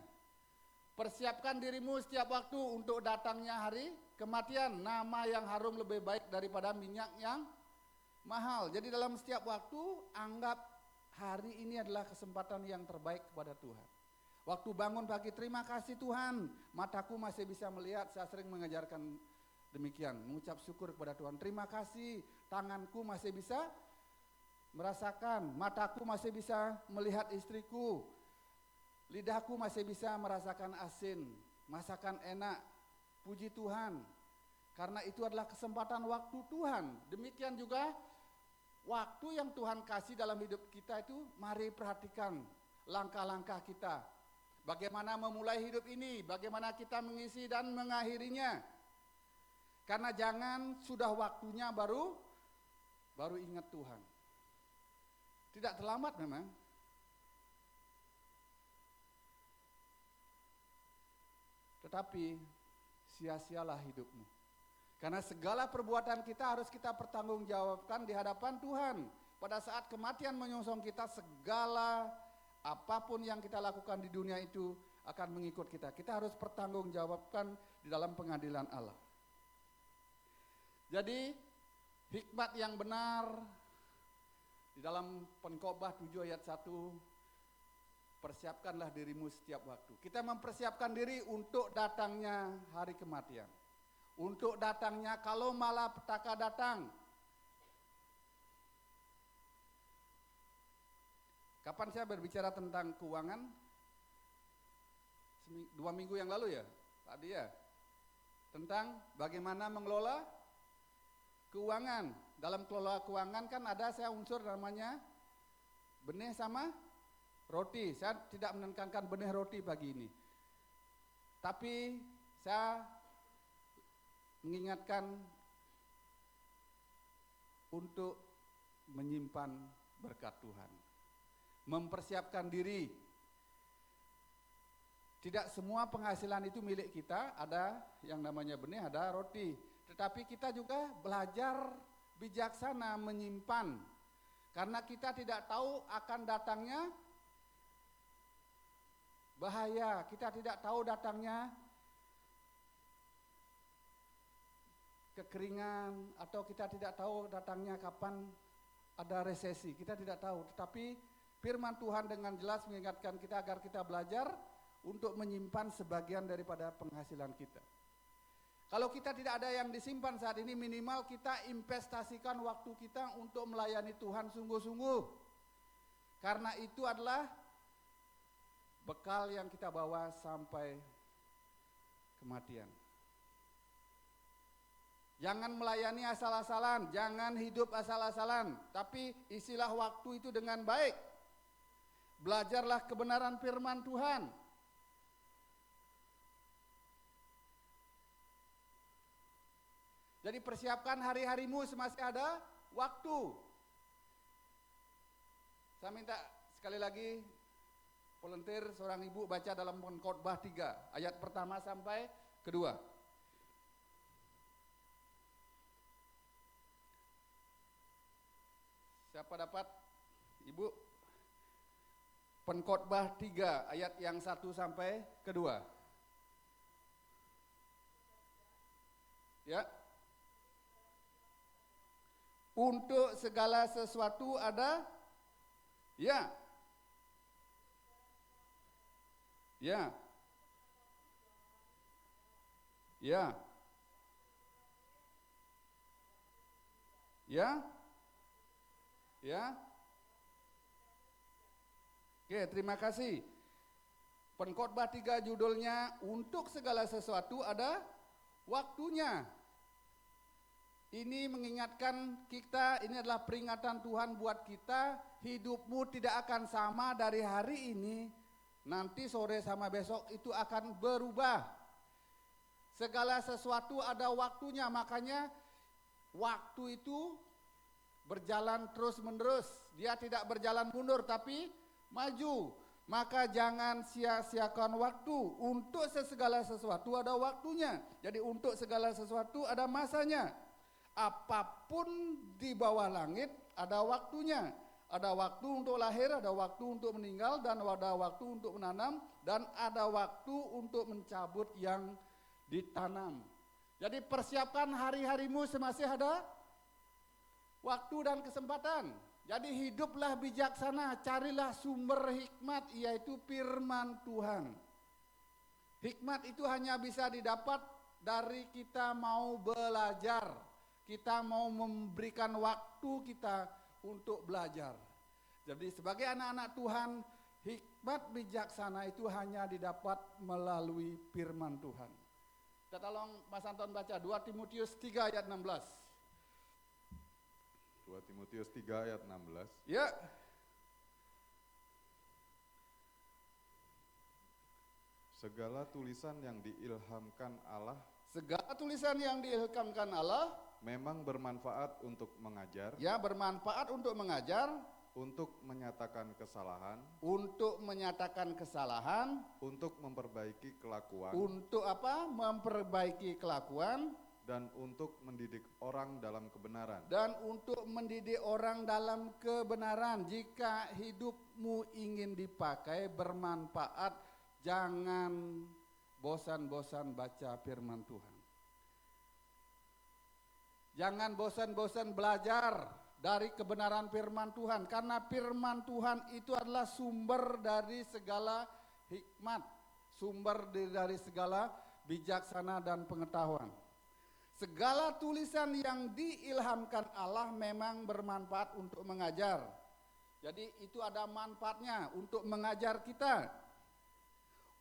Persiapkan dirimu setiap waktu untuk datangnya hari kematian. Nama yang harum lebih baik daripada minyak yang mahal. Jadi dalam setiap waktu, anggap hari ini adalah kesempatan yang terbaik kepada Tuhan. Waktu bangun pagi, terima kasih Tuhan, mataku masih bisa melihat. Saya sering mengajarkan demikian, mengucap syukur kepada Tuhan. Terima kasih, tanganku masih bisa merasakan, mataku masih bisa melihat istriku. Lidahku masih bisa merasakan asin, masakan enak, puji Tuhan. Karena itu adalah kesempatan waktu Tuhan. Demikian juga waktu yang Tuhan kasih dalam hidup kita itu, mari perhatikan langkah-langkah kita. Bagaimana memulai hidup ini, bagaimana kita mengisi dan mengakhirinya. Karena jangan sudah waktunya baru ingat Tuhan. Tidak terlambat memang. Tetapi sia-sialah hidupmu. Karena segala perbuatan kita harus kita pertanggungjawabkan di hadapan Tuhan. Pada saat kematian menyongsong kita, segala apapun yang kita lakukan di dunia itu akan mengikut kita. Kita harus pertanggungjawabkan di dalam pengadilan Allah. Jadi hikmat yang benar di dalam Pengkhotbah 7 ayat 1, persiapkanlah dirimu setiap waktu. Kita mempersiapkan diri untuk datangnya hari kematian. Untuk datangnya kalau malapetaka datang. Kapan saya berbicara tentang keuangan? 2 minggu yang lalu ya, tadi ya. Tentang bagaimana mengelola keuangan. Dalam kelola keuangan kan ada saya unsur namanya benih sama roti. Saya tidak menekankan benih roti pagi ini. Tapi saya mengingatkan untuk menyimpan berkat Tuhan. Mempersiapkan diri. Tidak semua penghasilan itu milik kita, ada yang namanya benih, ada roti. Tetapi kita juga belajar bijaksana menyimpan. Karena kita tidak tahu akan datangnya bahaya, kita tidak tahu datangnya kekeringan, atau kita tidak tahu datangnya kapan ada resesi, kita tidak tahu. Tetapi firman Tuhan dengan jelas mengingatkan kita agar kita belajar untuk menyimpan sebagian daripada penghasilan kita. Kalau kita tidak ada yang disimpan saat ini, minimal kita investasikan waktu kita untuk melayani Tuhan sungguh-sungguh. Karena itu adalah bekal yang kita bawa sampai kematian. Jangan melayani asal-asalan, jangan hidup asal-asalan, tapi isilah waktu itu dengan baik. Belajarlah kebenaran firman Tuhan. Jadi persiapkan hari-harimu semasih ada waktu. Saya minta sekali lagi volunteer seorang ibu baca dalam Pengkhotbah 3 ayat pertama sampai kedua. Siapa dapat? Ibu. Pengkhotbah 3 ayat yang 1 sampai kedua. Ya. Untuk segala sesuatu ada, ya, ya, ya, ya, ya. Oke, terima kasih. Pengkhotbah 3 judulnya, untuk segala sesuatu ada waktunya. Ini mengingatkan kita, ini adalah peringatan Tuhan buat kita, hidupmu tidak akan sama dari hari ini, nanti sore sama besok itu akan berubah. Segala sesuatu ada waktunya, makanya waktu itu berjalan terus menerus. Dia tidak berjalan mundur tapi maju. Maka jangan sia-siakan waktu. Untuk segala sesuatu ada waktunya. Jadi untuk segala sesuatu ada masanya. Apapun di bawah langit ada waktunya. Ada waktu untuk lahir, ada waktu untuk meninggal, dan ada waktu untuk menanam, dan ada waktu untuk mencabut yang ditanam. Jadi persiapkan hari-harimu semasih ada waktu dan kesempatan. Jadi hiduplah bijaksana, carilah sumber hikmat, yaitu firman Tuhan. Hikmat itu hanya bisa didapat dari kita mau belajar. Kita mau memberikan waktu kita untuk belajar. Jadi sebagai anak-anak Tuhan, hikmat bijaksana itu hanya didapat melalui firman Tuhan. Kita tolong Mas Anton baca 2 Timotius 3 ayat 16. 2 Timotius 3 ayat 16. Ya. Segala tulisan yang diilhamkan Allah Segala tulisan yang diilhamkan Allah memang bermanfaat untuk mengajar, ya bermanfaat untuk mengajar, untuk menyatakan kesalahan, untuk menyatakan kesalahan, untuk memperbaiki kelakuan, untuk apa? Memperbaiki kelakuan, dan untuk mendidik orang dalam kebenaran. dan untuk mendidik orang dalam kebenaran. Jika hidupmu ingin dipakai bermanfaat, jangan bosan-bosan baca firman Tuhan. Jangan bosan-bosan belajar dari kebenaran firman Tuhan, karena firman Tuhan itu adalah sumber dari segala hikmat, sumber dari segala bijaksana dan pengetahuan. Segala tulisan yang diilhamkan Allah memang bermanfaat untuk mengajar. Jadi itu ada manfaatnya untuk mengajar kita,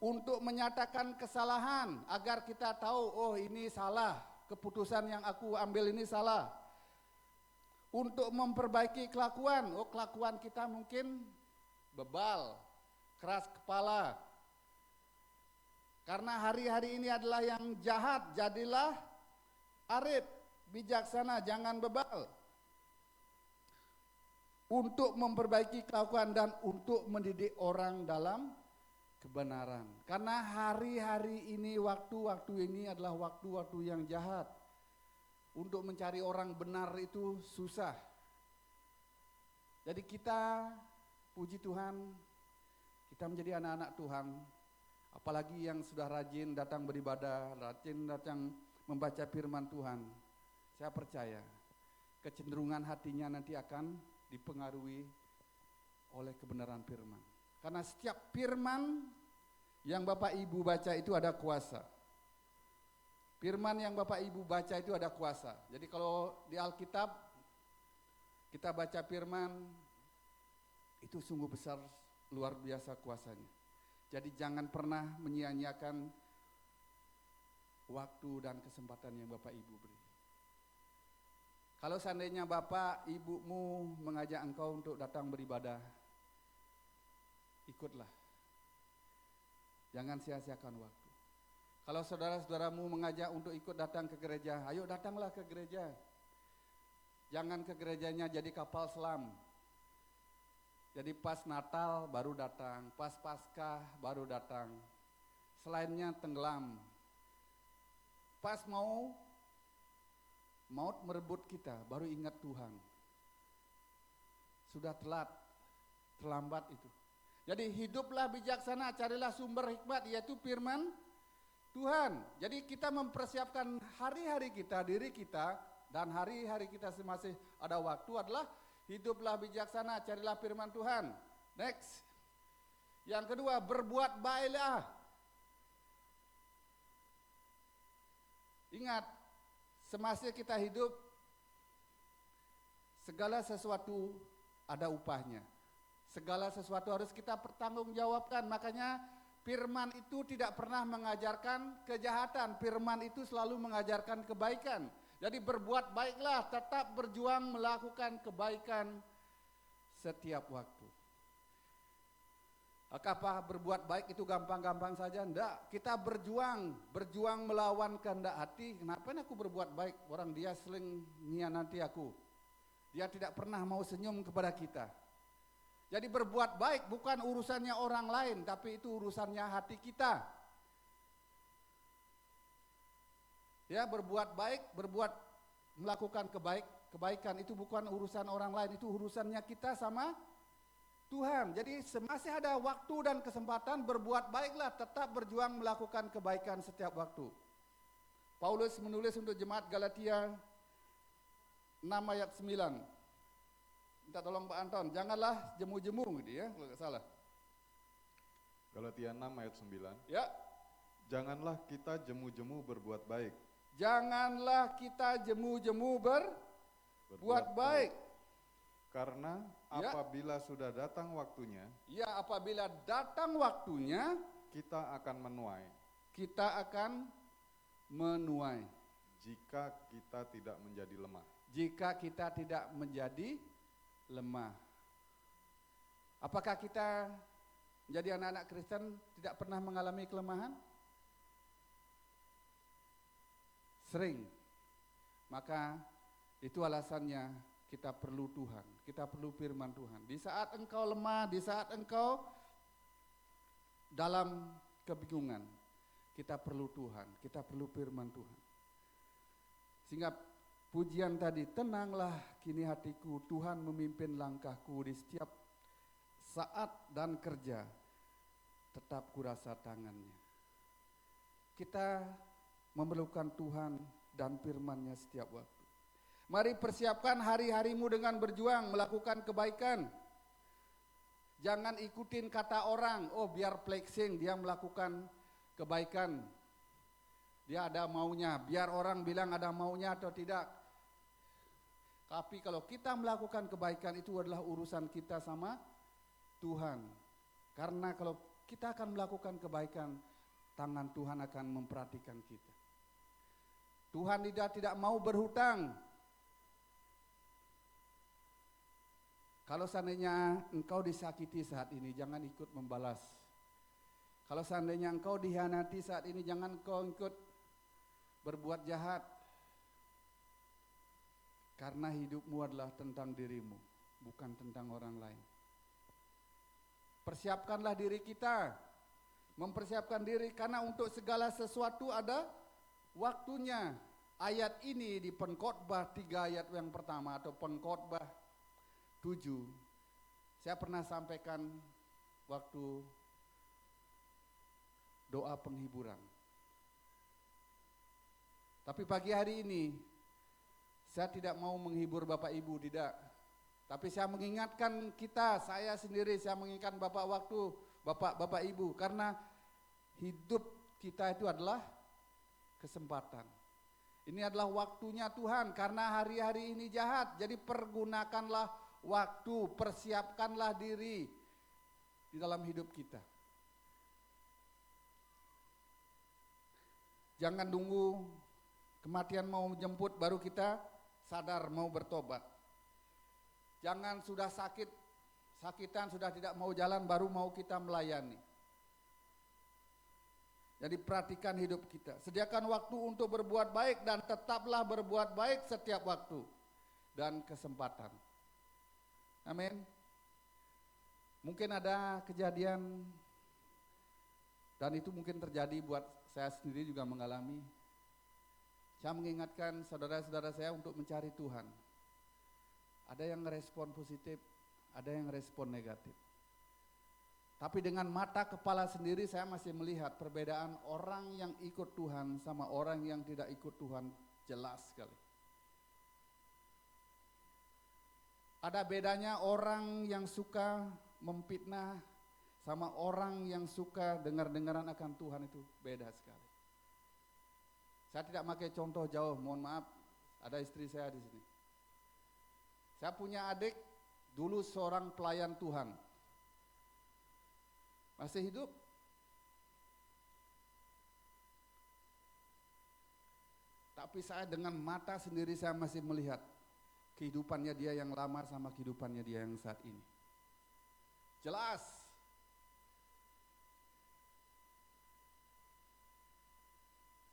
untuk menyatakan kesalahan agar kita tahu, oh ini salah, keputusan yang aku ambil ini salah. Untuk memperbaiki kelakuan, oh kelakuan kita mungkin bebal, keras kepala. Karena hari-hari ini adalah yang jahat, jadilah arif, bijaksana, jangan bebal. Untuk memperbaiki kelakuan dan untuk mendidik orang dalam kebenaran. Karena hari-hari ini, waktu-waktu ini adalah waktu-waktu yang jahat. Untuk mencari orang benar itu susah. Jadi kita, puji Tuhan, kita menjadi anak-anak Tuhan. Apalagi yang sudah rajin datang beribadah, rajin datang membaca firman Tuhan. Saya percaya kecenderungan hatinya nanti akan dipengaruhi oleh kebenaran firman. Karena setiap firman yang Bapak Ibu baca itu ada kuasa. Firman yang Bapak Ibu baca itu ada kuasa. Jadi kalau di Alkitab kita baca firman itu sungguh besar, luar biasa kuasanya. Jadi jangan pernah menyia-nyiakan waktu dan kesempatan yang Bapak Ibu beri. Kalau seandainya Bapak Ibumu mengajak engkau untuk datang beribadah, ikutlah. Jangan sia-siakan waktu. Kalau saudara-saudaramu mengajak untuk ikut datang ke gereja, ayo datanglah ke gereja. Jangan ke gerejanya jadi kapal selam. Jadi pas Natal baru datang, pas Paskah baru datang. Selainnya tenggelam. Pas mau maut merebut kita, baru ingat Tuhan. Sudah telat, terlambat itu. Jadi hiduplah bijaksana, carilah sumber hikmat, yaitu firman Tuhan. Jadi kita mempersiapkan hari-hari kita, diri kita, dan hari-hari kita masih ada waktu adalah hiduplah bijaksana, carilah firman Tuhan. Next. Yang kedua, berbuat baiklah. Ingat, semasa kita hidup, segala sesuatu ada upahnya. Segala sesuatu harus kita pertanggungjawabkan. Makanya firman itu tidak pernah mengajarkan kejahatan. Firman itu selalu mengajarkan kebaikan. Jadi berbuat baiklah, tetap berjuang melakukan kebaikan setiap waktu. Apakah berbuat baik itu gampang-gampang saja? Enggak, kita berjuang melawan kehendak hati. Kenapa aku berbuat baik? Orang dia sering nyianati aku. Dia tidak pernah mau senyum kepada kita. Jadi berbuat baik bukan urusannya orang lain, tapi itu urusannya hati kita. Ya, berbuat baik, melakukan kebaikan itu bukan urusan orang lain, itu urusannya kita sama Tuhan. Jadi masih ada waktu dan kesempatan, berbuat baiklah, tetap berjuang melakukan kebaikan setiap waktu. Paulus menulis untuk jemaat Galatia 6 ayat 9. Minta tolong Pak Anton, janganlah jemu-jemu gitu ya, kalau nggak salah. Galatia 6 ayat 9. Ya. Janganlah kita jemu-jemu berbuat baik. Janganlah kita jemu-jemu berbuat baik. Karena Ya. apabila sudah datang waktunya, Ya, apabila datang waktunya, kita akan menuai. kita akan menuai. Jika kita tidak menjadi lemah. Jika kita tidak menjadi lemah. Apakah kita menjadi anak-anak Kristen tidak pernah mengalami kelemahan? Sering. Maka itu alasannya kita perlu Tuhan, kita perlu firman Tuhan. Di saat engkau lemah, di saat engkau dalam kebingungan, kita perlu Tuhan, kita perlu firman Tuhan. Sehingga pujian tadi, tenanglah kini hatiku, Tuhan memimpin langkahku di setiap saat dan kerja, tetap kurasa tangannya. Kita memerlukan Tuhan dan firman-Nya setiap waktu. Mari persiapkan hari-harimu dengan berjuang melakukan kebaikan. Jangan ikutin kata orang, oh biar flexing dia melakukan kebaikan. Dia ada maunya, biar orang bilang ada maunya atau tidak. Tapi kalau kita melakukan kebaikan itu adalah urusan kita sama Tuhan. Karena kalau kita akan melakukan kebaikan, tangan Tuhan akan memperhatikan kita. Tuhan tidak mau berhutang. Kalau seandainya engkau disakiti saat ini, jangan ikut membalas. Kalau seandainya engkau dikhianati saat ini, jangan engkau ikut berbuat jahat. Karena hidupmu adalah tentang dirimu, bukan tentang orang lain. Persiapkanlah diri kita, mempersiapkan diri, karena untuk segala sesuatu ada waktunya. Ayat ini di Pengkhotbah 3 ayat yang pertama atau Pengkhotbah 7, saya pernah sampaikan waktu doa penghiburan. Tapi pagi hari ini saya tidak mau menghibur Bapak Ibu, tidak. Tapi saya mengingatkan kita, saya sendiri, saya mengingatkan Bapak Ibu, karena hidup kita itu adalah kesempatan. Ini adalah waktunya Tuhan, karena hari-hari ini jahat. Jadi pergunakanlah waktu, persiapkanlah diri di dalam hidup kita. Jangan tunggu kematian mau menjemput baru kita sadar mau bertobat. Jangan sudah sakitan sudah tidak mau jalan baru mau kita melayani. Jadi perhatikan hidup kita. Sediakan waktu untuk berbuat baik dan tetaplah berbuat baik setiap waktu dan kesempatan. Amin. Mungkin ada kejadian dan itu mungkin terjadi buat saya sendiri juga mengalami. Saya mengingatkan saudara-saudara saya untuk mencari Tuhan. Ada yang respon positif, ada yang respon negatif. Tapi dengan mata kepala sendiri saya masih melihat perbedaan orang yang ikut Tuhan sama orang yang tidak ikut Tuhan jelas sekali. Ada bedanya orang yang suka memfitnah sama orang yang suka dengar-dengaran akan Tuhan, itu beda sekali. Saya tidak pakai contoh jauh, mohon maaf, ada istri saya di sini. Saya punya adik dulu seorang pelayan Tuhan. Masih hidup. Tapi saya dengan mata sendiri saya masih melihat kehidupannya dia yang lama sama kehidupannya dia yang saat ini. Jelas.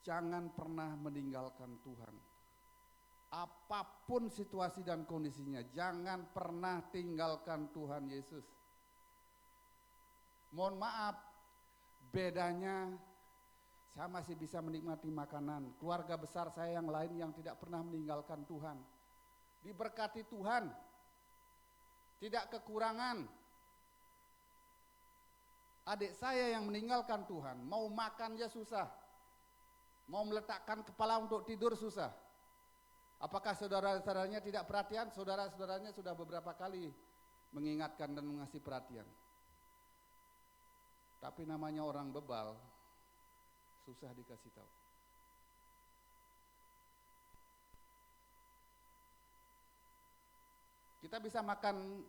Jangan pernah meninggalkan Tuhan. Apapun situasi dan kondisinya, jangan pernah tinggalkan Tuhan Yesus. Mohon maaf, bedanya saya masih bisa menikmati makanan. Keluarga besar saya yang lain yang tidak pernah meninggalkan Tuhan. Diberkati Tuhan, tidak kekurangan. Adik saya yang meninggalkan Tuhan, mau makan aja susah. Mau meletakkan kepala untuk tidur susah. Apakah saudara-saudaranya tidak perhatian? Saudara-saudaranya sudah beberapa kali mengingatkan dan mengasih perhatian. Tapi namanya orang bebal, susah dikasih tahu. Kita bisa makan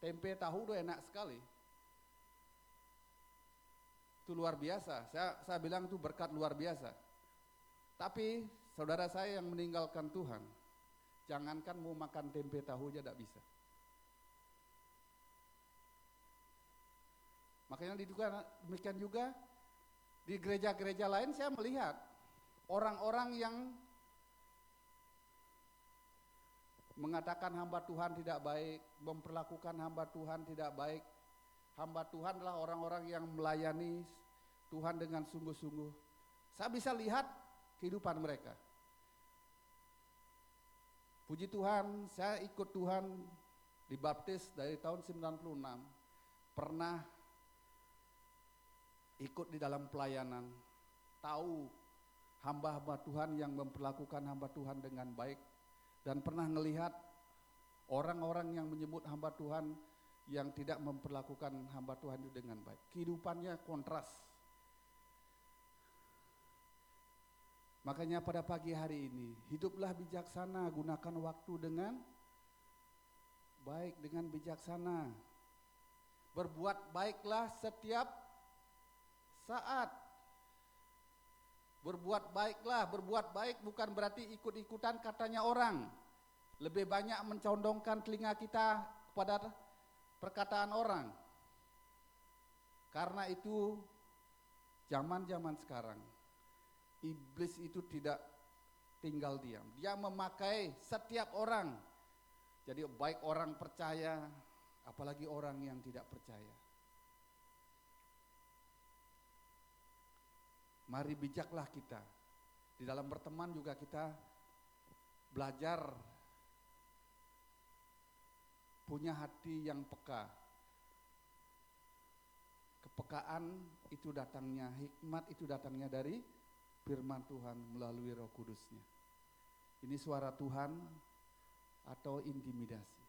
tempe tahu udah enak sekali. Itu luar biasa, saya bilang itu berkat luar biasa. Tapi saudara saya yang meninggalkan Tuhan, jangankan mau makan tempe tahu aja tidak bisa. Makanya demikian juga di gereja-gereja lain saya melihat orang-orang yang mengatakan hamba Tuhan tidak baik, memperlakukan hamba Tuhan tidak baik. Hamba Tuhan adalah orang-orang yang melayani Tuhan dengan sungguh-sungguh. Saya bisa lihat kehidupan mereka. Puji Tuhan, saya ikut Tuhan dibaptis dari tahun 96. Pernah ikut di dalam pelayanan, tahu hamba-hamba Tuhan yang memperlakukan hamba Tuhan dengan baik, dan pernah melihat orang-orang yang menyebut hamba Tuhan yang tidak memperlakukan hamba Tuhan itu dengan baik. Kehidupannya kontras. Makanya pada pagi hari ini, hiduplah bijaksana, gunakan waktu dengan baik, dengan bijaksana. Berbuat baiklah setiap saat. Berbuat baiklah, berbuat baik bukan berarti ikut-ikutan katanya orang. Lebih banyak mencondongkan telinga kita kepada perkataan orang. Karena itu zaman-zaman sekarang, iblis itu tidak tinggal diam. Dia memakai setiap orang. Jadi baik orang percaya, apalagi orang yang tidak percaya. Mari bijaklah kita. Di dalam berteman juga kita belajar punya hati yang peka. Kepekaan itu datangnya, hikmat itu datangnya dari firman Tuhan melalui Roh Kudus-Nya. Ini suara Tuhan atau intimidasi.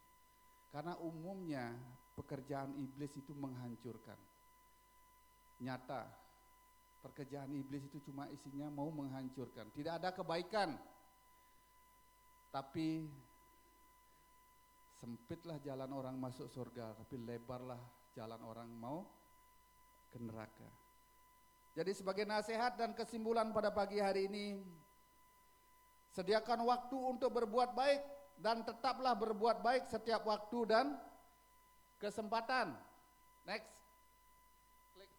Karena umumnya pekerjaan iblis itu menghancurkan. Nyata, pekerjaan iblis itu cuma isinya mau menghancurkan. Tidak ada kebaikan. Tapi sempitlah jalan orang masuk surga, tapi lebarlah jalan orang mau ke neraka. Jadi sebagai nasihat dan kesimpulan pada pagi hari ini, sediakan waktu untuk berbuat baik dan tetaplah berbuat baik setiap waktu dan kesempatan. Next. Klik.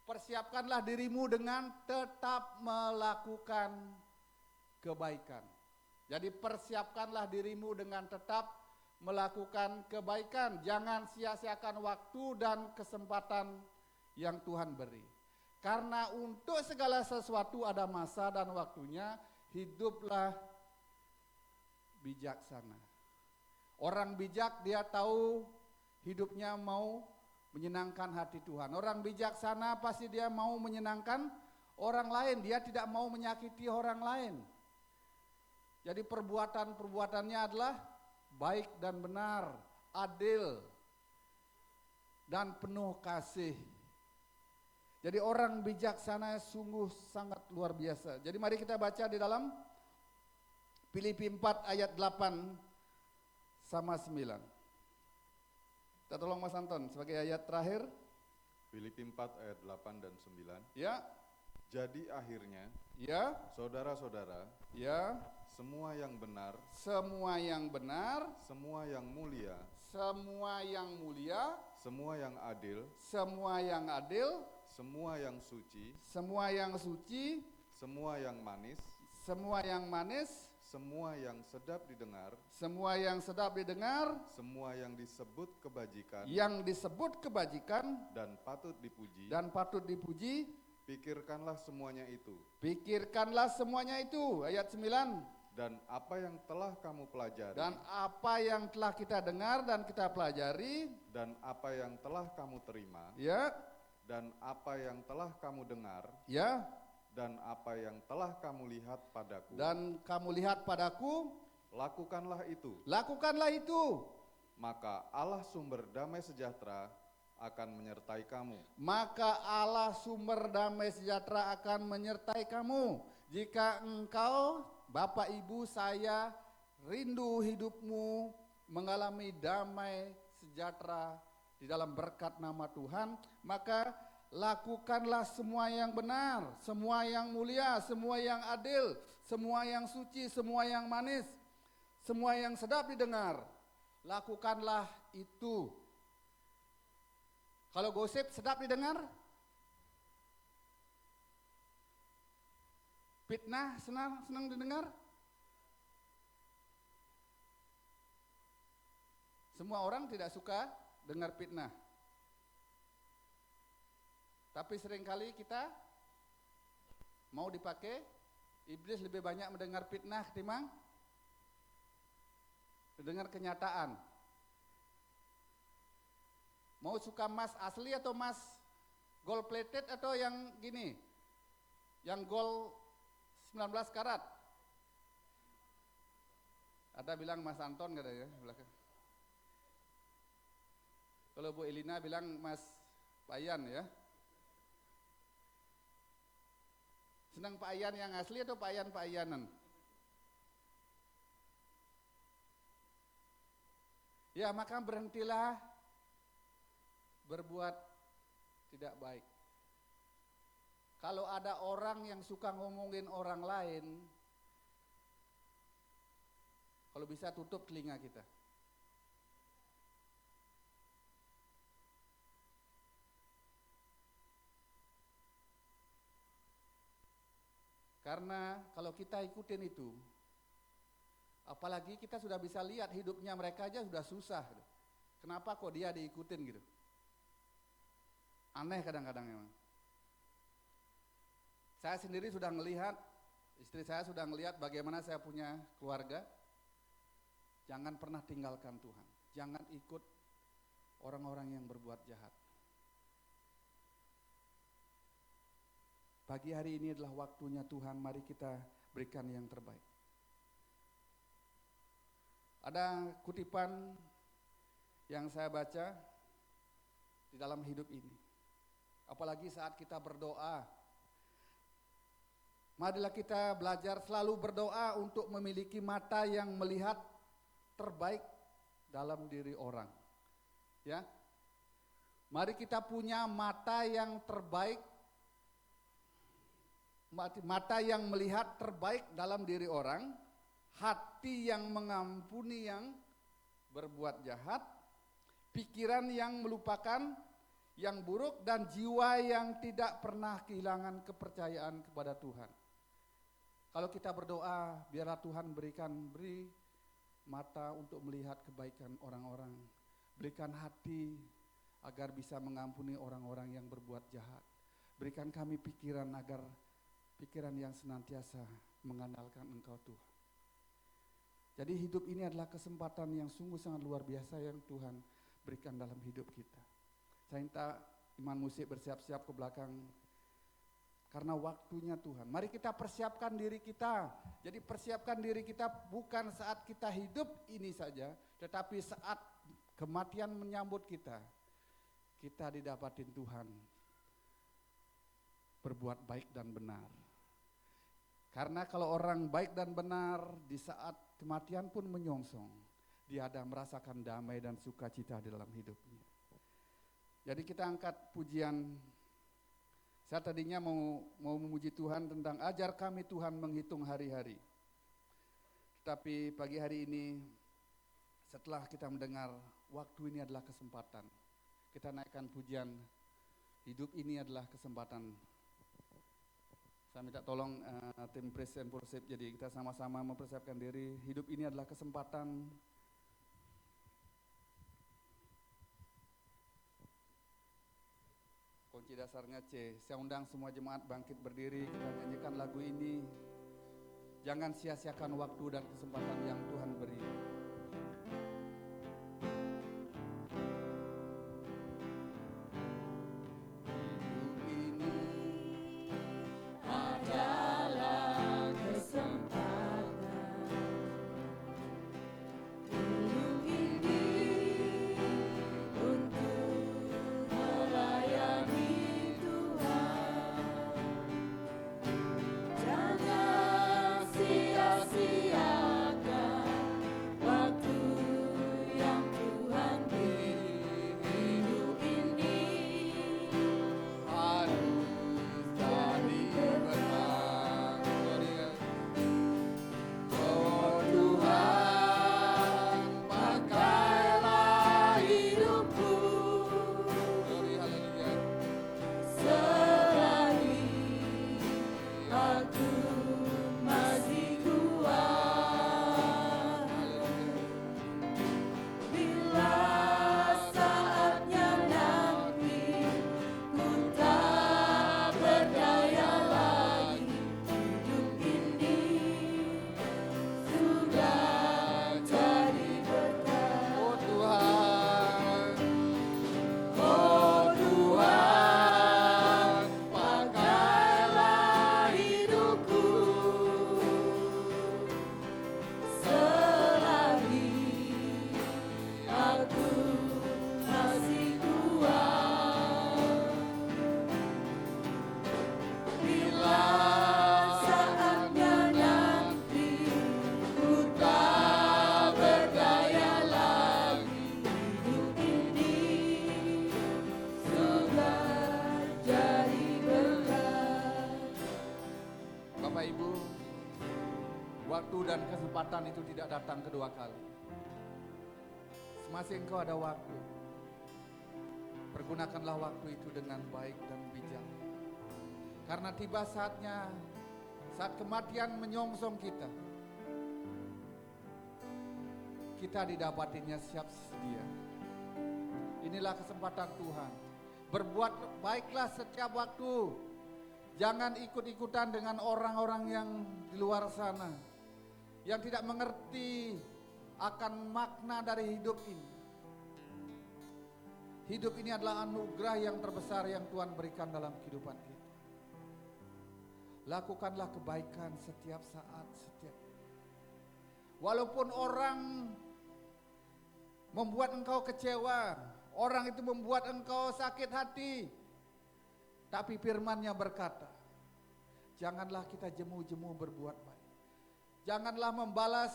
Persiapkanlah dirimu dengan tetap melakukan kebaikan. Jadi persiapkanlah dirimu dengan tetap melakukan kebaikan. Jangan sia-siakan waktu dan kesempatan yang Tuhan beri. Karena untuk segala sesuatu ada masa dan waktunya. Hiduplah bijaksana. Orang bijak dia tahu hidupnya mau menyenangkan hati Tuhan. Orang bijaksana pasti dia mau menyenangkan orang lain. Dia tidak mau menyakiti orang lain. Jadi perbuatannya adalah baik dan benar, adil, dan penuh kasih. Jadi orang bijaksana sungguh sangat luar biasa. Jadi mari kita baca di dalam Filipi 4 ayat 8 sama 9. Kita tolong Mas Anton sebagai ayat terakhir. Filipi 4 ayat 8 dan 9. Ya. Jadi akhirnya, Ya. saudara-saudara, Ya. semua yang benar, Semua yang benar, semua yang mulia, semua yang mulia, semua yang adil, semua yang adil, semua yang suci, semua yang suci, semua yang manis, semua yang manis, semua yang sedap didengar, semua yang sedap didengar, semua yang disebut kebajikan yang disebut kebajikan dan patut dipuji, dan patut dipuji, pikirkanlah semuanya itu. pikirkanlah semuanya itu. Ayat 9. Dan apa yang telah kamu pelajari, Dan apa yang telah kita dengar dan kita pelajari, dan apa yang telah kamu terima, ya, dan apa yang telah kamu dengar, ya, dan apa yang telah kamu lihat padaku, dan kamu lihat padaku, lakukanlah itu. lakukanlah itu. Maka Allah sumber damai sejahtera akan menyertai kamu. Maka Allah sumber damai sejahtera akan menyertai kamu. Jika engkau, Bapak Ibu, saya rindu hidupmu mengalami damai sejahtera di dalam berkat nama Tuhan, maka lakukanlah semua yang benar, semua yang mulia, semua yang adil, semua yang suci, semua yang manis, semua yang sedap didengar. Lakukanlah itu. Kalau gosip sedap didengar? Fitnah senang didengar? Semua orang tidak suka dengar fitnah. Tapi seringkali kita mau dipakai, iblis lebih banyak mendengar fitnah ketimbang mendengar kenyataan. Mau suka emas asli atau emas gold plated atau yang gini, yang gold 19 karat. Ada bilang Mas Anton katanya belakang. Kalau Bu Elina bilang Mas Payan ya. Senang Pak Ayan yang asli atau Pak Ayanan? Ya, maka berhentilah berbuat tidak baik. Kalau ada orang yang suka ngomongin orang lain, kalau bisa tutup telinga kita. Karena kalau kita ikutin itu, apalagi kita sudah bisa lihat hidupnya mereka aja sudah susah. Kenapa kok dia diikutin gitu? Aneh kadang-kadang memang. Saya sendiri sudah melihat, istri saya sudah melihat bagaimana saya punya keluarga. Jangan pernah tinggalkan Tuhan. Jangan ikut orang-orang yang berbuat jahat. Pagi hari ini adalah waktunya Tuhan, mari kita berikan yang terbaik. Ada kutipan yang saya baca di dalam hidup ini. Apalagi saat kita berdoa. Marilah kita belajar selalu berdoa untuk memiliki mata yang melihat terbaik dalam diri orang. Ya. Mari kita punya mata yang terbaik, mata yang melihat terbaik dalam diri orang, hati yang mengampuni yang berbuat jahat, pikiran yang melupakan yang buruk, dan jiwa yang tidak pernah kehilangan kepercayaan kepada Tuhan. Kalau kita berdoa, biarlah Tuhan beri mata untuk melihat kebaikan orang-orang, berikan hati agar bisa mengampuni orang-orang yang berbuat jahat, berikan kami pikiran agar pikiran yang senantiasa mengandalkan Engkau Tuhan. Jadi hidup ini adalah kesempatan yang sungguh sangat luar biasa yang Tuhan berikan dalam hidup kita. Saya minta iman musik bersiap-siap ke belakang karena waktunya Tuhan. Mari kita persiapkan diri kita. Jadi persiapkan diri kita bukan saat kita hidup ini saja, tetapi saat kematian menyambut kita, kita didapatin Tuhan berbuat baik dan benar. Karena kalau orang baik dan benar di saat kematian pun menyongsong, dia ada merasakan damai dan sukacita di dalam hidupnya. Jadi kita angkat pujian. Saya tadinya mau memuji Tuhan tentang ajar kami Tuhan menghitung hari-hari. Tetapi pagi hari ini setelah kita mendengar waktu ini adalah kesempatan, kita naikkan pujian hidup ini adalah kesempatan. Saya minta tolong tim praise and worship, jadi kita sama-sama mempersiapkan diri. Hidup ini adalah kesempatan. Kunci dasarnya C. Saya undang semua jemaat bangkit berdiri, kita nyanyikan lagu ini. Jangan sia-siakan waktu dan kesempatan yang Tuhan beri. Jangan sia-siakan Bapak Ibu, waktu dan kesempatan itu tidak datang kedua kali. Semasa engkau ada waktu, pergunakanlah waktu itu dengan baik dan bijak. Karena tiba saatnya, saat kematian menyongsong kita, kita didapatinya siap sedia. Inilah kesempatan Tuhan. Berbuat baiklah setiap waktu. Jangan ikut-ikutan dengan orang-orang yang di luar sana, yang tidak mengerti akan makna dari hidup ini. Hidup ini adalah anugerah yang terbesar yang Tuhan berikan dalam kehidupan kita. Lakukanlah kebaikan setiap saat, setiap. Walaupun orang membuat engkau kecewa, orang itu membuat engkau sakit hati, tapi firman-Nya berkata, janganlah kita jemu-jemu berbuat baik. Janganlah membalas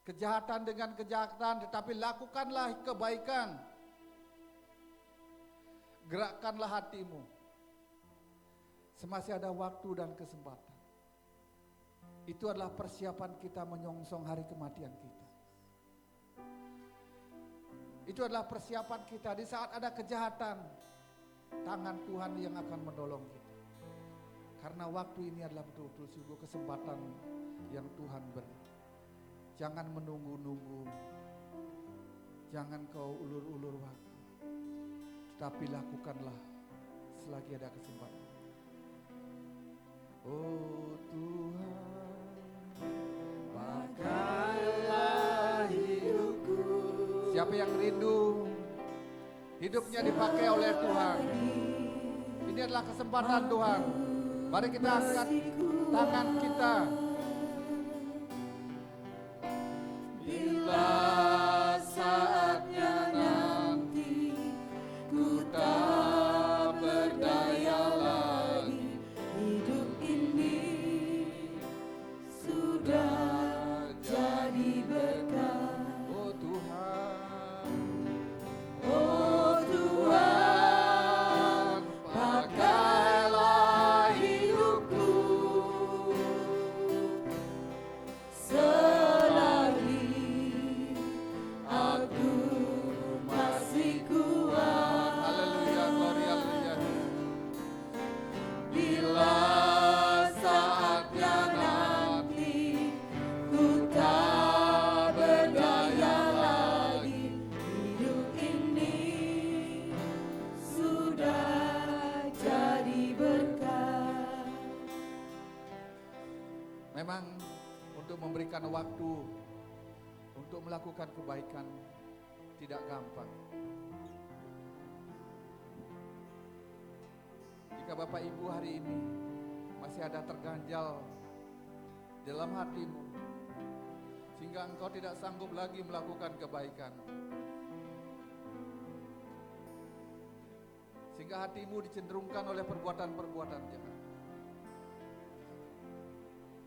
kejahatan dengan kejahatan, tetapi lakukanlah kebaikan. Gerakkanlah hatimu semasih ada waktu dan kesempatan. Itu adalah persiapan kita menyongsong hari kematian kita. Itu adalah persiapan kita di saat ada kejahatan, tangan Tuhan yang akan menolong kita. Karena waktu ini adalah betul-betul sungguh kesempatan yang Tuhan beri. Jangan menunggu-nunggu, jangan kau ulur-ulur waktu, tapi lakukanlah selagi ada kesempatan. Oh Tuhan, pakailah hidupku. Siapa yang rindu hidupnya dipakai oleh Tuhan? Ini adalah kesempatan Tuhan. Mari kita angkat tangan kita. Bila saatnya nanti ku tak berdaya lagi, hidup ini sudah jadi berkah. Oh Tuhan, oh Tuhan, pakailah hidupku selagi aku masih kuat. Haleluya, glory, haleluya. Bila saatnya nanti ku tak berdaya lagi, hidup ini sudah jadi berkah. Memang untuk memberikan waktu untuk melakukan kebaikan tidak gampang. Jika Bapak Ibu hari ini masih ada terganjal dalam hatimu, sehingga engkau tidak sanggup lagi melakukan kebaikan, sehingga hatimu dicenderungkan oleh perbuatan-perbuatan jahat,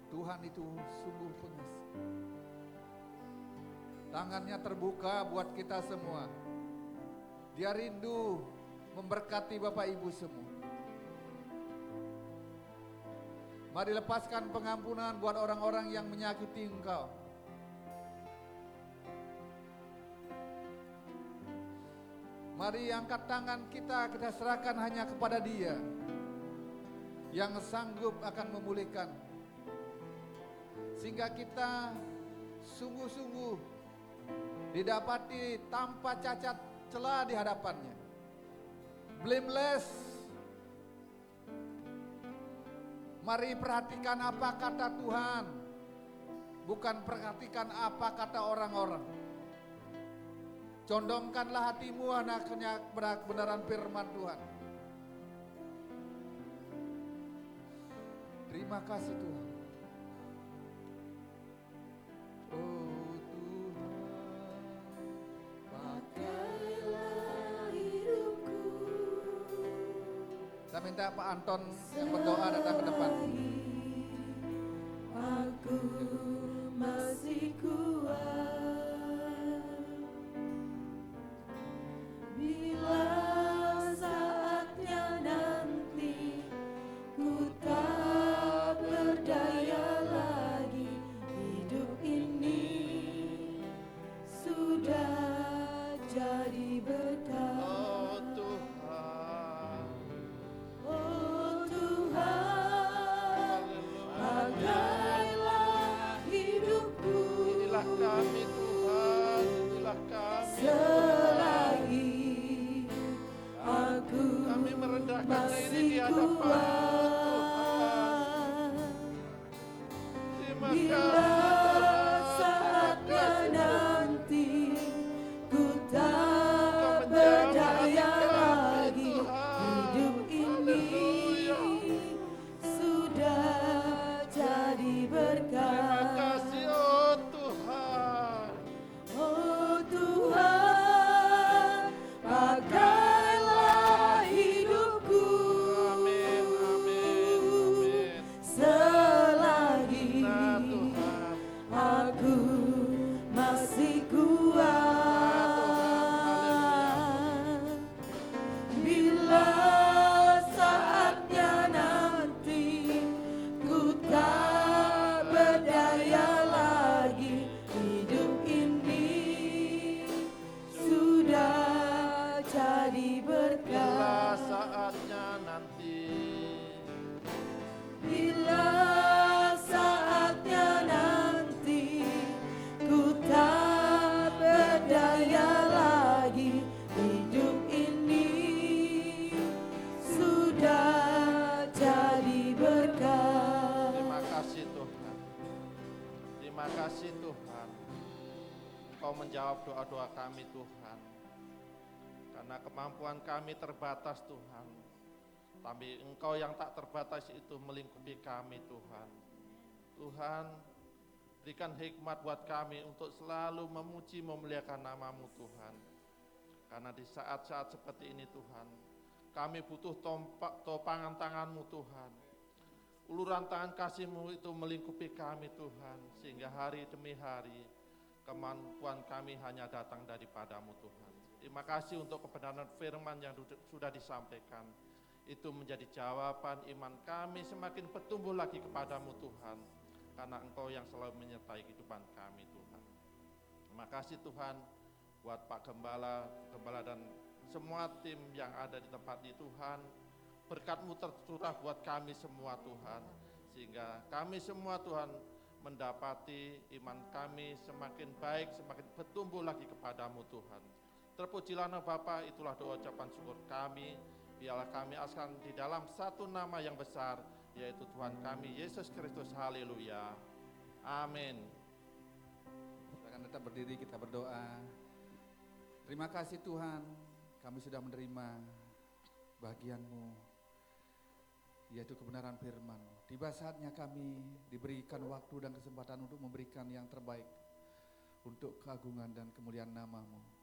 Tuhan itu sungguh pengasih. Tangannya terbuka buat kita semua. Dia rindu memberkati Bapak Ibu semua. Mari lepaskan pengampunan buat orang-orang yang menyakiti engkau. Mari angkat tangan kita, kita serahkan hanya kepada Dia yang sanggup akan memulihkan. Sehingga kita sungguh-sungguh didapati tanpa cacat celah di hadapannya. Blameless. Mari perhatikan apa kata Tuhan, bukan perhatikan apa kata orang-orang. Condongkanlah hatimu anaknya kebenaran firman Tuhan. Terima kasih Tuhan. Oh Tuhan, pakailah hidupku. Saya minta Pak Anton yang berdoa datang ke depan. Aku masih kuat bila saatnya nanti ku tak berdaya Bila saatnya nanti ku tak berdaya lagi, hidup ini sudah jadi berkah. Oh Tuhan. Oh Tuhan, pakailah hidupku. Amin, amin, amin. Selagi Nah Tuhan. aku masih kuat. Bila saatnya nanti ku tak berdaya lagi, hidup ini sudah jadi Bila berkah. saatnya nanti. Bila saatnya nanti ku tak berdaya lagi, hidup ini sudah jadi berkah. Terima kasih Tuhan. Terima kasih Tuhan. Engkau menjawab doa-doa kami Tuhan. Karena kemampuan kami terbatas Tuhan. Tapi Engkau yang tak terbatas itu melingkupi kami Tuhan. Tuhan, berikan hikmat buat kami untuk selalu memuji memuliakan nama-Mu Tuhan. Karena di saat-saat seperti ini Tuhan, kami butuh topangan tangan-Mu Tuhan. Uluran tangan kasih-Mu itu melingkupi kami Tuhan, sehingga hari demi hari kemampuan kami hanya datang daripada-Mu Tuhan. Terima kasih untuk kebenaran firman yang sudah disampaikan. Itu menjadi jawaban iman kami semakin bertumbuh lagi kepadamu Tuhan. Karena Engkau yang selalu menyertai kehidupan kami Tuhan. Terima kasih Tuhan buat Pak Gembala dan semua tim yang ada di tempat ini Tuhan. Berkat-Mu tercurah buat kami semua Tuhan. Sehingga kami semua Tuhan mendapati iman kami semakin baik, semakin bertumbuh lagi kepadamu Tuhan. Terpujilah nama Bapa, itulah doa ucapan syukur kami. Biarlah kami akan di dalam satu nama yang besar, yaitu Tuhan kami Yesus Kristus. Haleluya. Amin. Silakan tetap berdiri, kita berdoa. Terima kasih Tuhan, kami sudah menerima bagian-Mu, yaitu kebenaran firman-Mu. Tiba saatnya kami diberikan waktu dan kesempatan untuk memberikan yang terbaik untuk keagungan dan kemuliaan nama-Mu.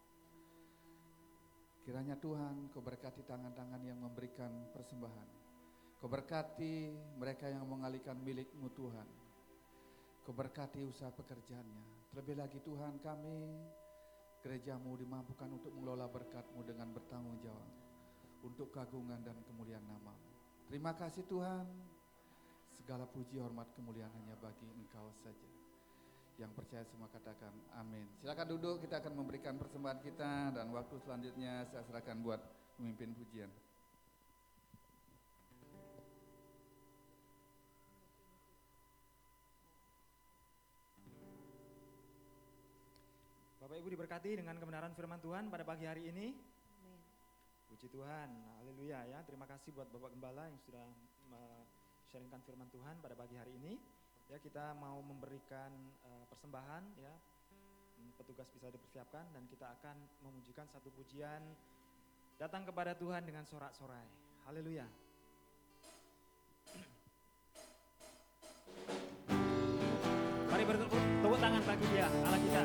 Kiranya Tuhan, Kau berkati tangan-tangan yang memberikan persembahan. Kau berkati mereka yang mengalihkan milik-Mu Tuhan. Kau berkati usaha pekerjaannya. Terlebih lagi Tuhan, kami gereja-Mu dimampukan untuk mengelola berkat-Mu dengan bertanggung jawab untuk keagungan dan kemuliaan nama-Mu. Terima kasih Tuhan. Segala puji, hormat, kemuliaan hanya bagi Engkau saja. Yang percaya semua katakan amin. Silakan duduk, kita akan memberikan persembahan kita dan waktu selanjutnya saya serahkan buat pemimpin pujian. Bapak Ibu diberkati dengan kebenaran firman Tuhan pada pagi hari ini. Puji Tuhan, haleluya ya. Terima kasih buat Bapak Gembala yang sudah sharingkan firman Tuhan pada pagi hari ini. Ya, kita mau memberikan persembahan ya. Petugas bisa dipersiapkan dan kita akan memujikan satu pujian datang kepada Tuhan dengan sorak-sorai. Haleluya. Mari bertepuk tangan bagi Dia, Allah kita.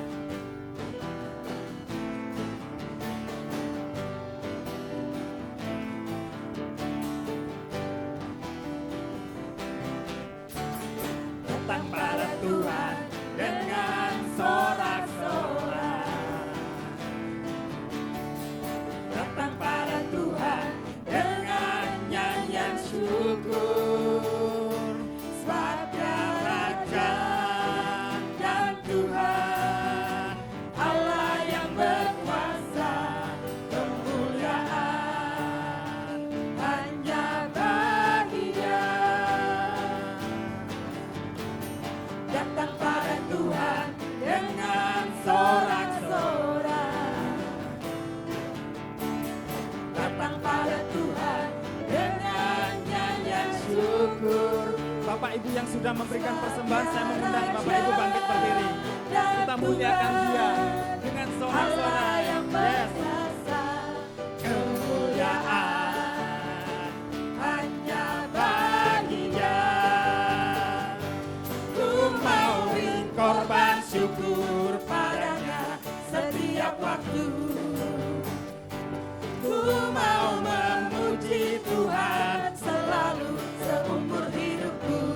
Datang pada Tuhan dengan sorak-sorai. Datang pada Tuhan dengan nyanyian syukur. Sebab Dia Raja dan Tuhan, Allah yang berkuasa, kemuliaan hanya bagi Dia. Datang Bapak Ibu yang sudah memberikan persembahan, saya mengundang Bapak Ibu bangkit berdiri. Kita muliakan Dia dengan sorak-sorai. Yes. Kemuliaan hanya bagi-Nya. Ku mau beri korban syukur padanya setiap waktu. Ku mau memuji Tuhan selalu seumur hidupku.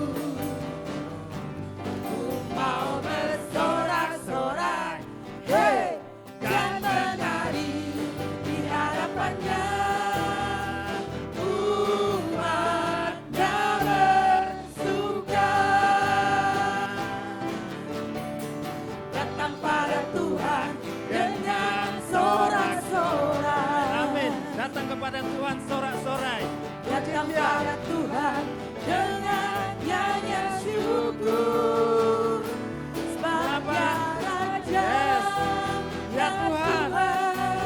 Ku mau bersorak-sorai, hey, dan menari di hadapannya. Umatnya bersuka datang pada Tuhan dengan sorak-sorai. Amin. Datang kepada Tuhan sorak-sorai. Datang pada Tuhan dengan nyanyian syukur. Sebab Dia Raja, Ya Tuhan,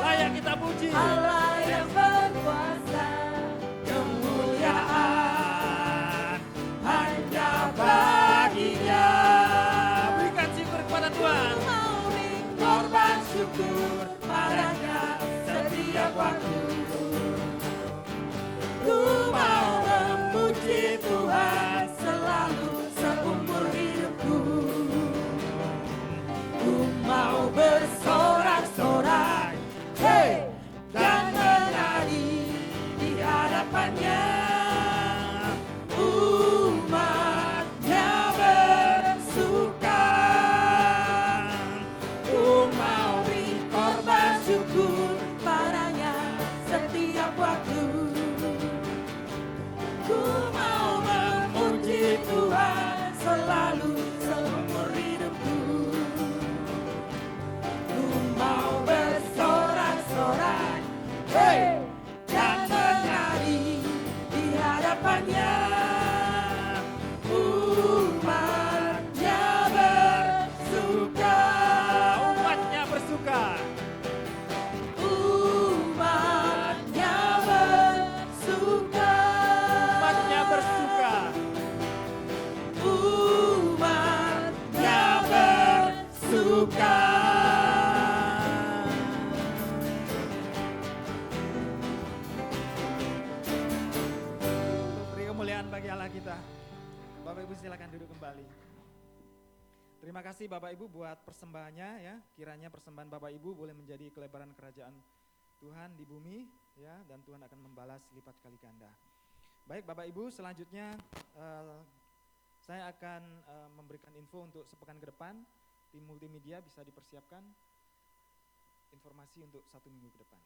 layak kita puji. Allah yang berkuasa. Kemuliaan hanya bagi-Nya. Berikan syukur kepada Tuhan. Mau beri korban syukur padanya setiap waktu. Ku mau memuji Tuhan selalu seumur hidupku. Ku mau bersorak-sorai, hey, dan menari di hadapannya. Umatnya bersuka. Ku mau beri korban syukur padanya setiap waktu. Ku mau memuji Tuhan selalu seumur hidupku. Ku mau bersorak-sorai, hey, dan menari di hadapannya. Umatnya bersuka. Umatnya bersuka. Umatnya bersuka. Umatnya bersuka. Umatnya bersuka. Beri kemuliaan bagi Allah kita. Bapak Ibu silakan duduk kembali. Terima kasih Bapak Ibu buat persembahannya ya. Kiranya persembahan Bapak Ibu boleh menjadi kelebaran kerajaan Tuhan di bumi ya, dan Tuhan akan membalas lipat kali ganda. Baik Bapak Ibu, selanjutnya saya akan memberikan info untuk sepekan ke depan. Tim multimedia bisa dipersiapkan informasi untuk 1 minggu ke depan.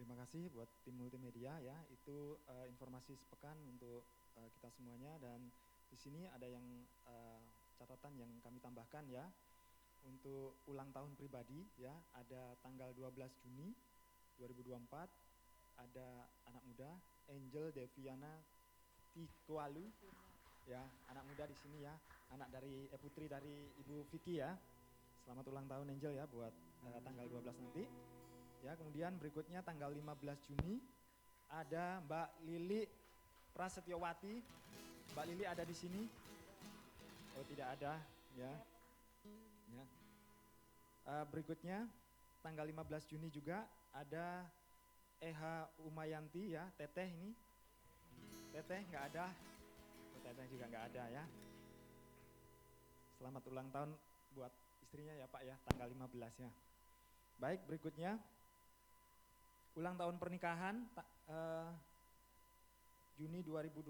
Terima kasih buat tim multimedia ya. Itu informasi sepekan untuk kita semuanya, dan di sini ada yang catatan yang kami tambahkan ya. Untuk ulang tahun pribadi ya, ada tanggal 12 Juni 2024, ada anak muda Angel Deviana Tikualu ya, anak muda di sini ya, anak dari putri dari Ibu Vicky ya. Selamat ulang tahun Angel ya buat tanggal 12 nanti. Ya, kemudian berikutnya tanggal 15 Juni ada Mbak Lili Prasetyowati. Mbak Lili ada di sini? Oh, tidak ada ya. Ya. Berikutnya tanggal 15 Juni juga ada Eha Umayanti ya, Teteh ini. Teteh nggak ada, Teteh juga nggak ada ya. Selamat ulang tahun buat istrinya ya Pak ya, tanggal 15 ya. Baik, berikutnya ulang tahun pernikahan Juni 2024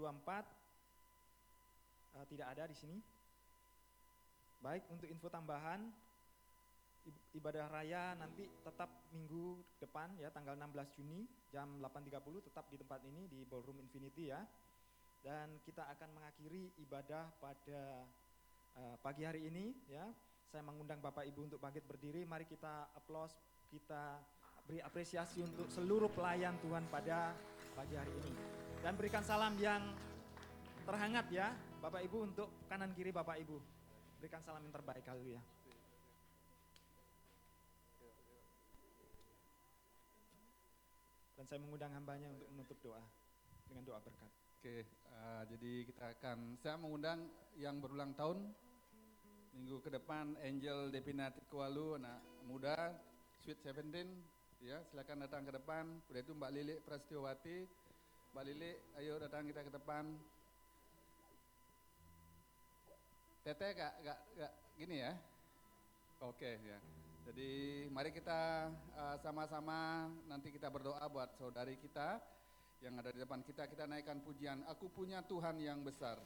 tidak ada di sini. Baik, untuk info tambahan, ibadah raya nanti tetap minggu depan ya, tanggal 16 Juni jam 8.30 tetap di tempat ini di Ballroom Infinity ya. Dan kita akan mengakhiri ibadah pada pagi hari ini ya. Saya mengundang Bapak Ibu untuk bangkit berdiri. Mari kita aplaus, kita beri apresiasi untuk seluruh pelayan Tuhan pada pagi hari ini. Dan berikan salam yang terhangat ya Bapak Ibu untuk kanan kiri Bapak Ibu. Berikan salam yang terbaik, haleluya. Dan saya mengundang hambanya untuk menutup doa dengan doa berkat. Oke, jadi saya mengundang yang berulang tahun minggu ke depan, Angel Devina Tikualu, anak muda, Sweet 17, ya silakan datang ke depan. Udah itu Mbak Lili Prasetyowati, Mbak Lili, ayo datang kita ke depan. Teteh gak gini ya? Oke ya. Jadi mari kita sama-sama nanti kita berdoa buat saudari kita yang ada di depan kita. Kita naikkan pujian, Aku Punya Tuhan Yang Besar.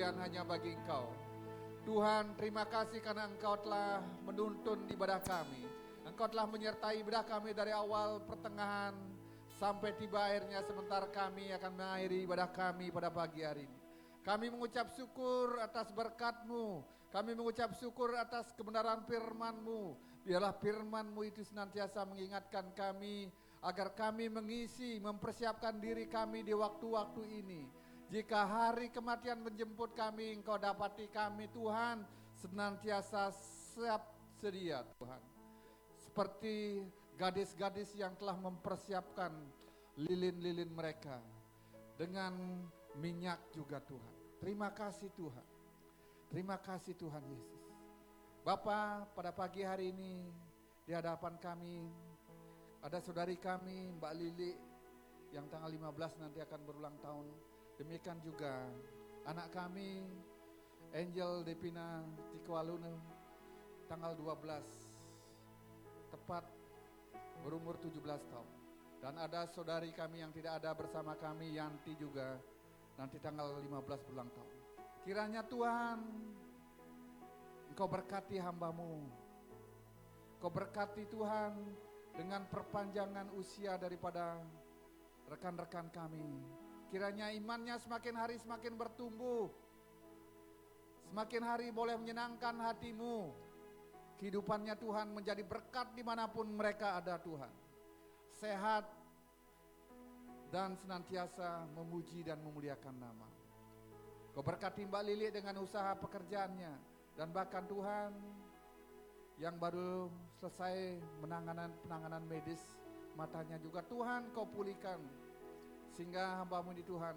Hanya bagi Engkau. Tuhan, terima kasih karena Engkau telah menuntun ibadah kami. Engkau telah menyertai ibadah kami dari awal pertengahan sampai tiba akhirnya, sementara kami akan mengakhiri ibadah kami pada pagi hari ini. Kami mengucap syukur atas berkat-Mu. Kami mengucap syukur atas kebenaran firman-Mu. Biarlah firman-Mu itu senantiasa mengingatkan kami agar kami mengisi, mempersiapkan diri kami di waktu-waktu ini. Jika hari kematian menjemput kami, Engkau dapati kami Tuhan senantiasa siap sedia Tuhan. Seperti gadis-gadis yang telah mempersiapkan lilin-lilin mereka dengan minyak juga Tuhan. Terima kasih Tuhan. Terima kasih Tuhan Yesus. Bapa, pada pagi hari ini di hadapan kami ada saudari kami Mbak Lili yang tanggal 15 nanti akan berulang tahun. Demikian juga anak kami Angel Devina Tikualunu tanggal 12 tepat berumur 17 tahun. Dan ada saudari kami yang tidak ada bersama kami, Yanti juga nanti tanggal 15 berulang tahun. Kiranya Tuhan, Engkau berkati hamba-Mu. Engkau berkati Tuhan dengan perpanjangan usia daripada rekan-rekan kami. Kiranya imannya semakin hari semakin bertumbuh. Semakin hari boleh menyenangkan hati-Mu. Kehidupannya Tuhan menjadi berkat dimanapun mereka ada Tuhan. Sehat dan senantiasa memuji dan memuliakan nama. Kau berkati Mbak Lili dengan usaha pekerjaannya. Dan bahkan Tuhan yang baru selesai penanganan medis matanya juga Tuhan Kau pulihkan. Sehingga hamba-Mu ini Tuhan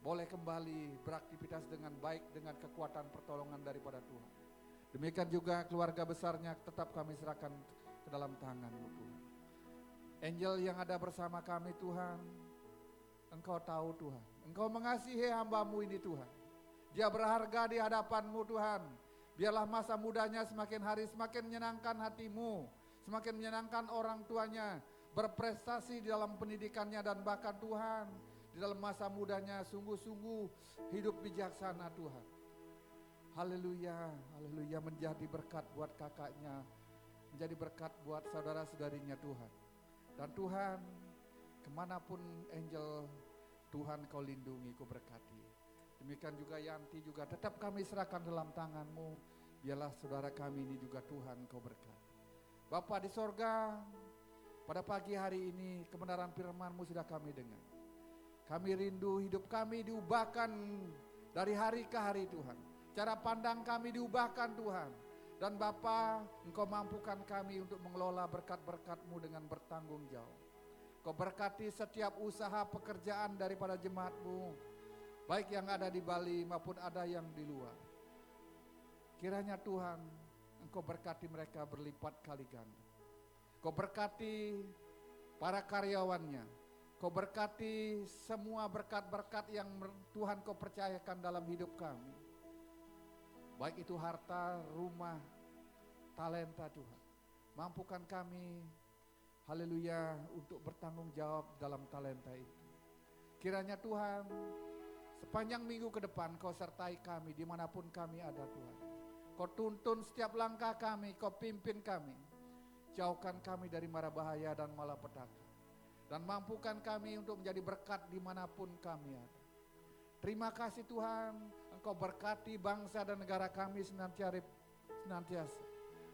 boleh kembali beraktivitas dengan baik dengan kekuatan pertolongan daripada Tuhan. Demikian juga keluarga besarnya tetap kami serahkan ke dalam tangan-Mu Tuhan. Angel yang ada bersama kami Tuhan, Engkau tahu Tuhan. Engkau mengasihi hamba-Mu ini Tuhan. Dia berharga di hadapan-Mu Tuhan. Biarlah masa mudanya semakin hari semakin menyenangkan hati-Mu. Semakin menyenangkan orang tuanya. Berprestasi di dalam pendidikannya dan bahkan Tuhan. Di dalam masa mudanya sungguh-sungguh hidup bijaksana Tuhan. Haleluya, haleluya, menjadi berkat buat kakaknya. Menjadi berkat buat saudara-saudarinya Tuhan. Dan Tuhan, kemanapun Angel, Tuhan Kau lindungi, Kau berkati. Demikian juga Yanti juga tetap kami serahkan dalam tangan-Mu. Biarlah saudara kami ini juga Tuhan Kau berkati. Bapa di sorga, pada pagi hari ini kebenaran firman-Mu sudah kami dengar. Kami rindu hidup kami diubahkan dari hari ke hari Tuhan. Cara pandang kami diubahkan Tuhan. Dan Bapa, Engkau mampukan kami untuk mengelola berkat-berkat-Mu dengan bertanggung jawab. Kau berkati setiap usaha pekerjaan daripada jemaat-Mu, baik yang ada di Bali maupun ada yang di luar. Kiranya Tuhan, Engkau berkati mereka berlipat kali ganda. Kau berkati para karyawannya. Kau berkati semua berkat-berkat yang Tuhan Kau percayakan dalam hidup kami. Baik itu harta, rumah, talenta Tuhan. Mampukan kami, haleluya, untuk bertanggung jawab dalam talenta itu. Kiranya Tuhan, sepanjang minggu ke depan Kau sertai kami dimanapun kami ada Tuhan. Kau tuntun setiap langkah kami, Kau pimpin kami. Jauhkan kami dari mara bahaya dan malapetaka. Dan mampukan kami untuk menjadi berkat dimanapun kami ada. Terima kasih Tuhan, Engkau berkati bangsa dan negara kami senantiasa.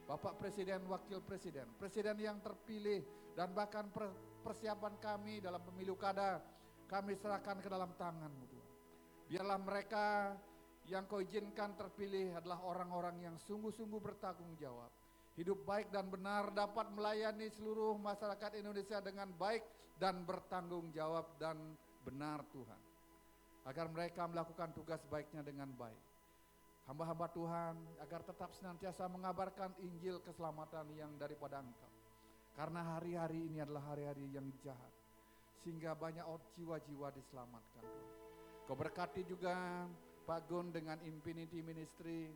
Bapak Presiden, Wakil Presiden, Presiden yang terpilih dan bahkan persiapan kami dalam pemilu kada, kami serahkan ke dalam tangan-Mu Tuhan. Biarlah mereka yang Kau izinkan terpilih adalah orang-orang yang sungguh-sungguh bertanggung jawab. Hidup baik dan benar dapat melayani seluruh masyarakat Indonesia dengan baik dan bertanggung jawab dan benar Tuhan. Agar mereka melakukan tugas baiknya dengan baik. Hamba-hamba Tuhan agar tetap senantiasa mengabarkan Injil keselamatan yang daripada Engkau. Karena hari-hari ini adalah hari-hari yang jahat. Sehingga banyak jiwa-jiwa diselamatkan Tuhan. Kau berkati juga Pak Gun dengan Infinity Ministry.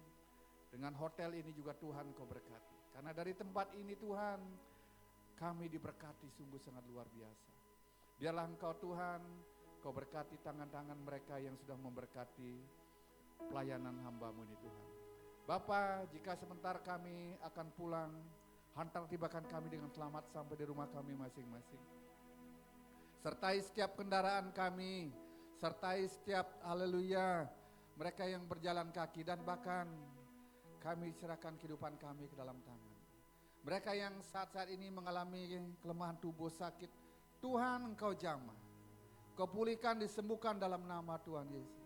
Dengan hotel ini juga Tuhan Kau berkati. Karena dari tempat ini Tuhan kami diberkati sungguh sangat luar biasa. Biarlah Engkau Tuhan, Kau berkati tangan-tangan mereka yang sudah memberkati pelayanan hamba-Mu ini Tuhan. Bapa, jika sebentar kami akan pulang, hantar tibakan kami dengan selamat sampai di rumah kami masing-masing. Sertai setiap kendaraan kami, sertai setiap haleluya mereka yang berjalan kaki dan bahkan kami serahkan kehidupan kami ke dalam tangan. Mereka yang saat-saat ini mengalami kelemahan tubuh sakit, Tuhan Engkau jamah. Kau pulihkan, disembuhkan dalam nama Tuhan Yesus.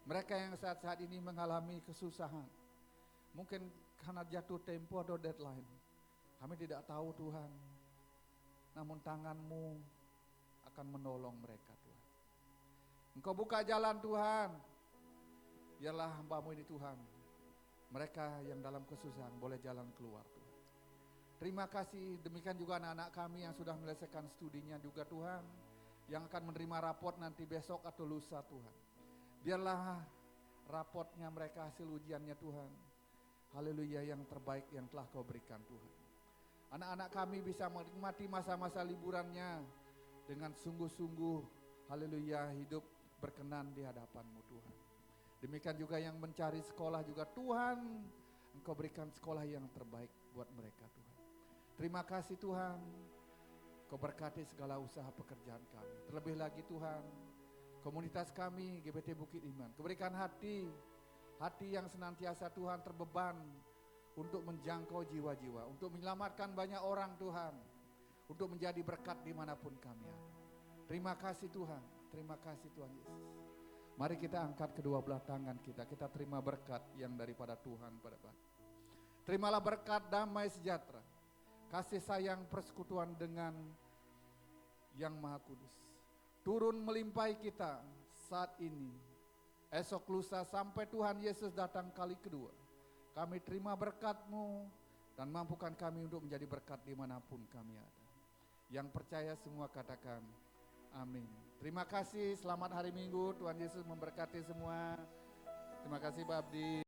Mereka yang saat-saat ini mengalami kesusahan, mungkin karena jatuh tempo atau deadline, kami tidak tahu Tuhan, namun tangan-Mu akan menolong mereka Tuhan. Engkau buka jalan Tuhan, biarlah hamba-Mu ini Tuhan, mereka yang dalam kesusahan boleh jalan keluar Tuhan. Terima kasih, demikian juga anak-anak kami yang sudah menyelesaikan studinya juga Tuhan, yang akan menerima raport nanti besok atau lusa Tuhan. Biarlah rapotnya mereka, hasil ujiannya Tuhan, haleluya, yang terbaik yang telah Kau berikan Tuhan. Anak-anak kami bisa menikmati masa-masa liburannya dengan sungguh-sungguh, haleluya, hidup berkenan di hadapan-Mu Tuhan. Demikian juga yang mencari sekolah juga Tuhan, Engkau berikan sekolah yang terbaik buat mereka Tuhan. Terima kasih Tuhan, Kau berkati segala usaha pekerjaan kami. Terlebih lagi Tuhan, komunitas kami GBT Bukit Iman, Kau berikan hati yang senantiasa Tuhan terbeban untuk menjangkau jiwa-jiwa, untuk menyelamatkan banyak orang Tuhan, untuk menjadi berkat dimanapun kami ada. Terima kasih Tuhan, terima kasih Tuhan Yesus. Mari kita angkat kedua belah tangan kita terima berkat yang daripada Tuhan pada Tuhan. Terimalah berkat damai sejahtera, kasih sayang persekutuan dengan Yang Maha Kudus, turun melimpahi kita saat ini, esok lusa sampai Tuhan Yesus datang kali kedua. Kami terima berkat-Mu dan mampukan kami untuk menjadi berkat dimanapun kami ada. Yang percaya semua katakan amin. Terima kasih, selamat hari Minggu, Tuhan Yesus memberkati semua. Terima kasih Pak Abdi.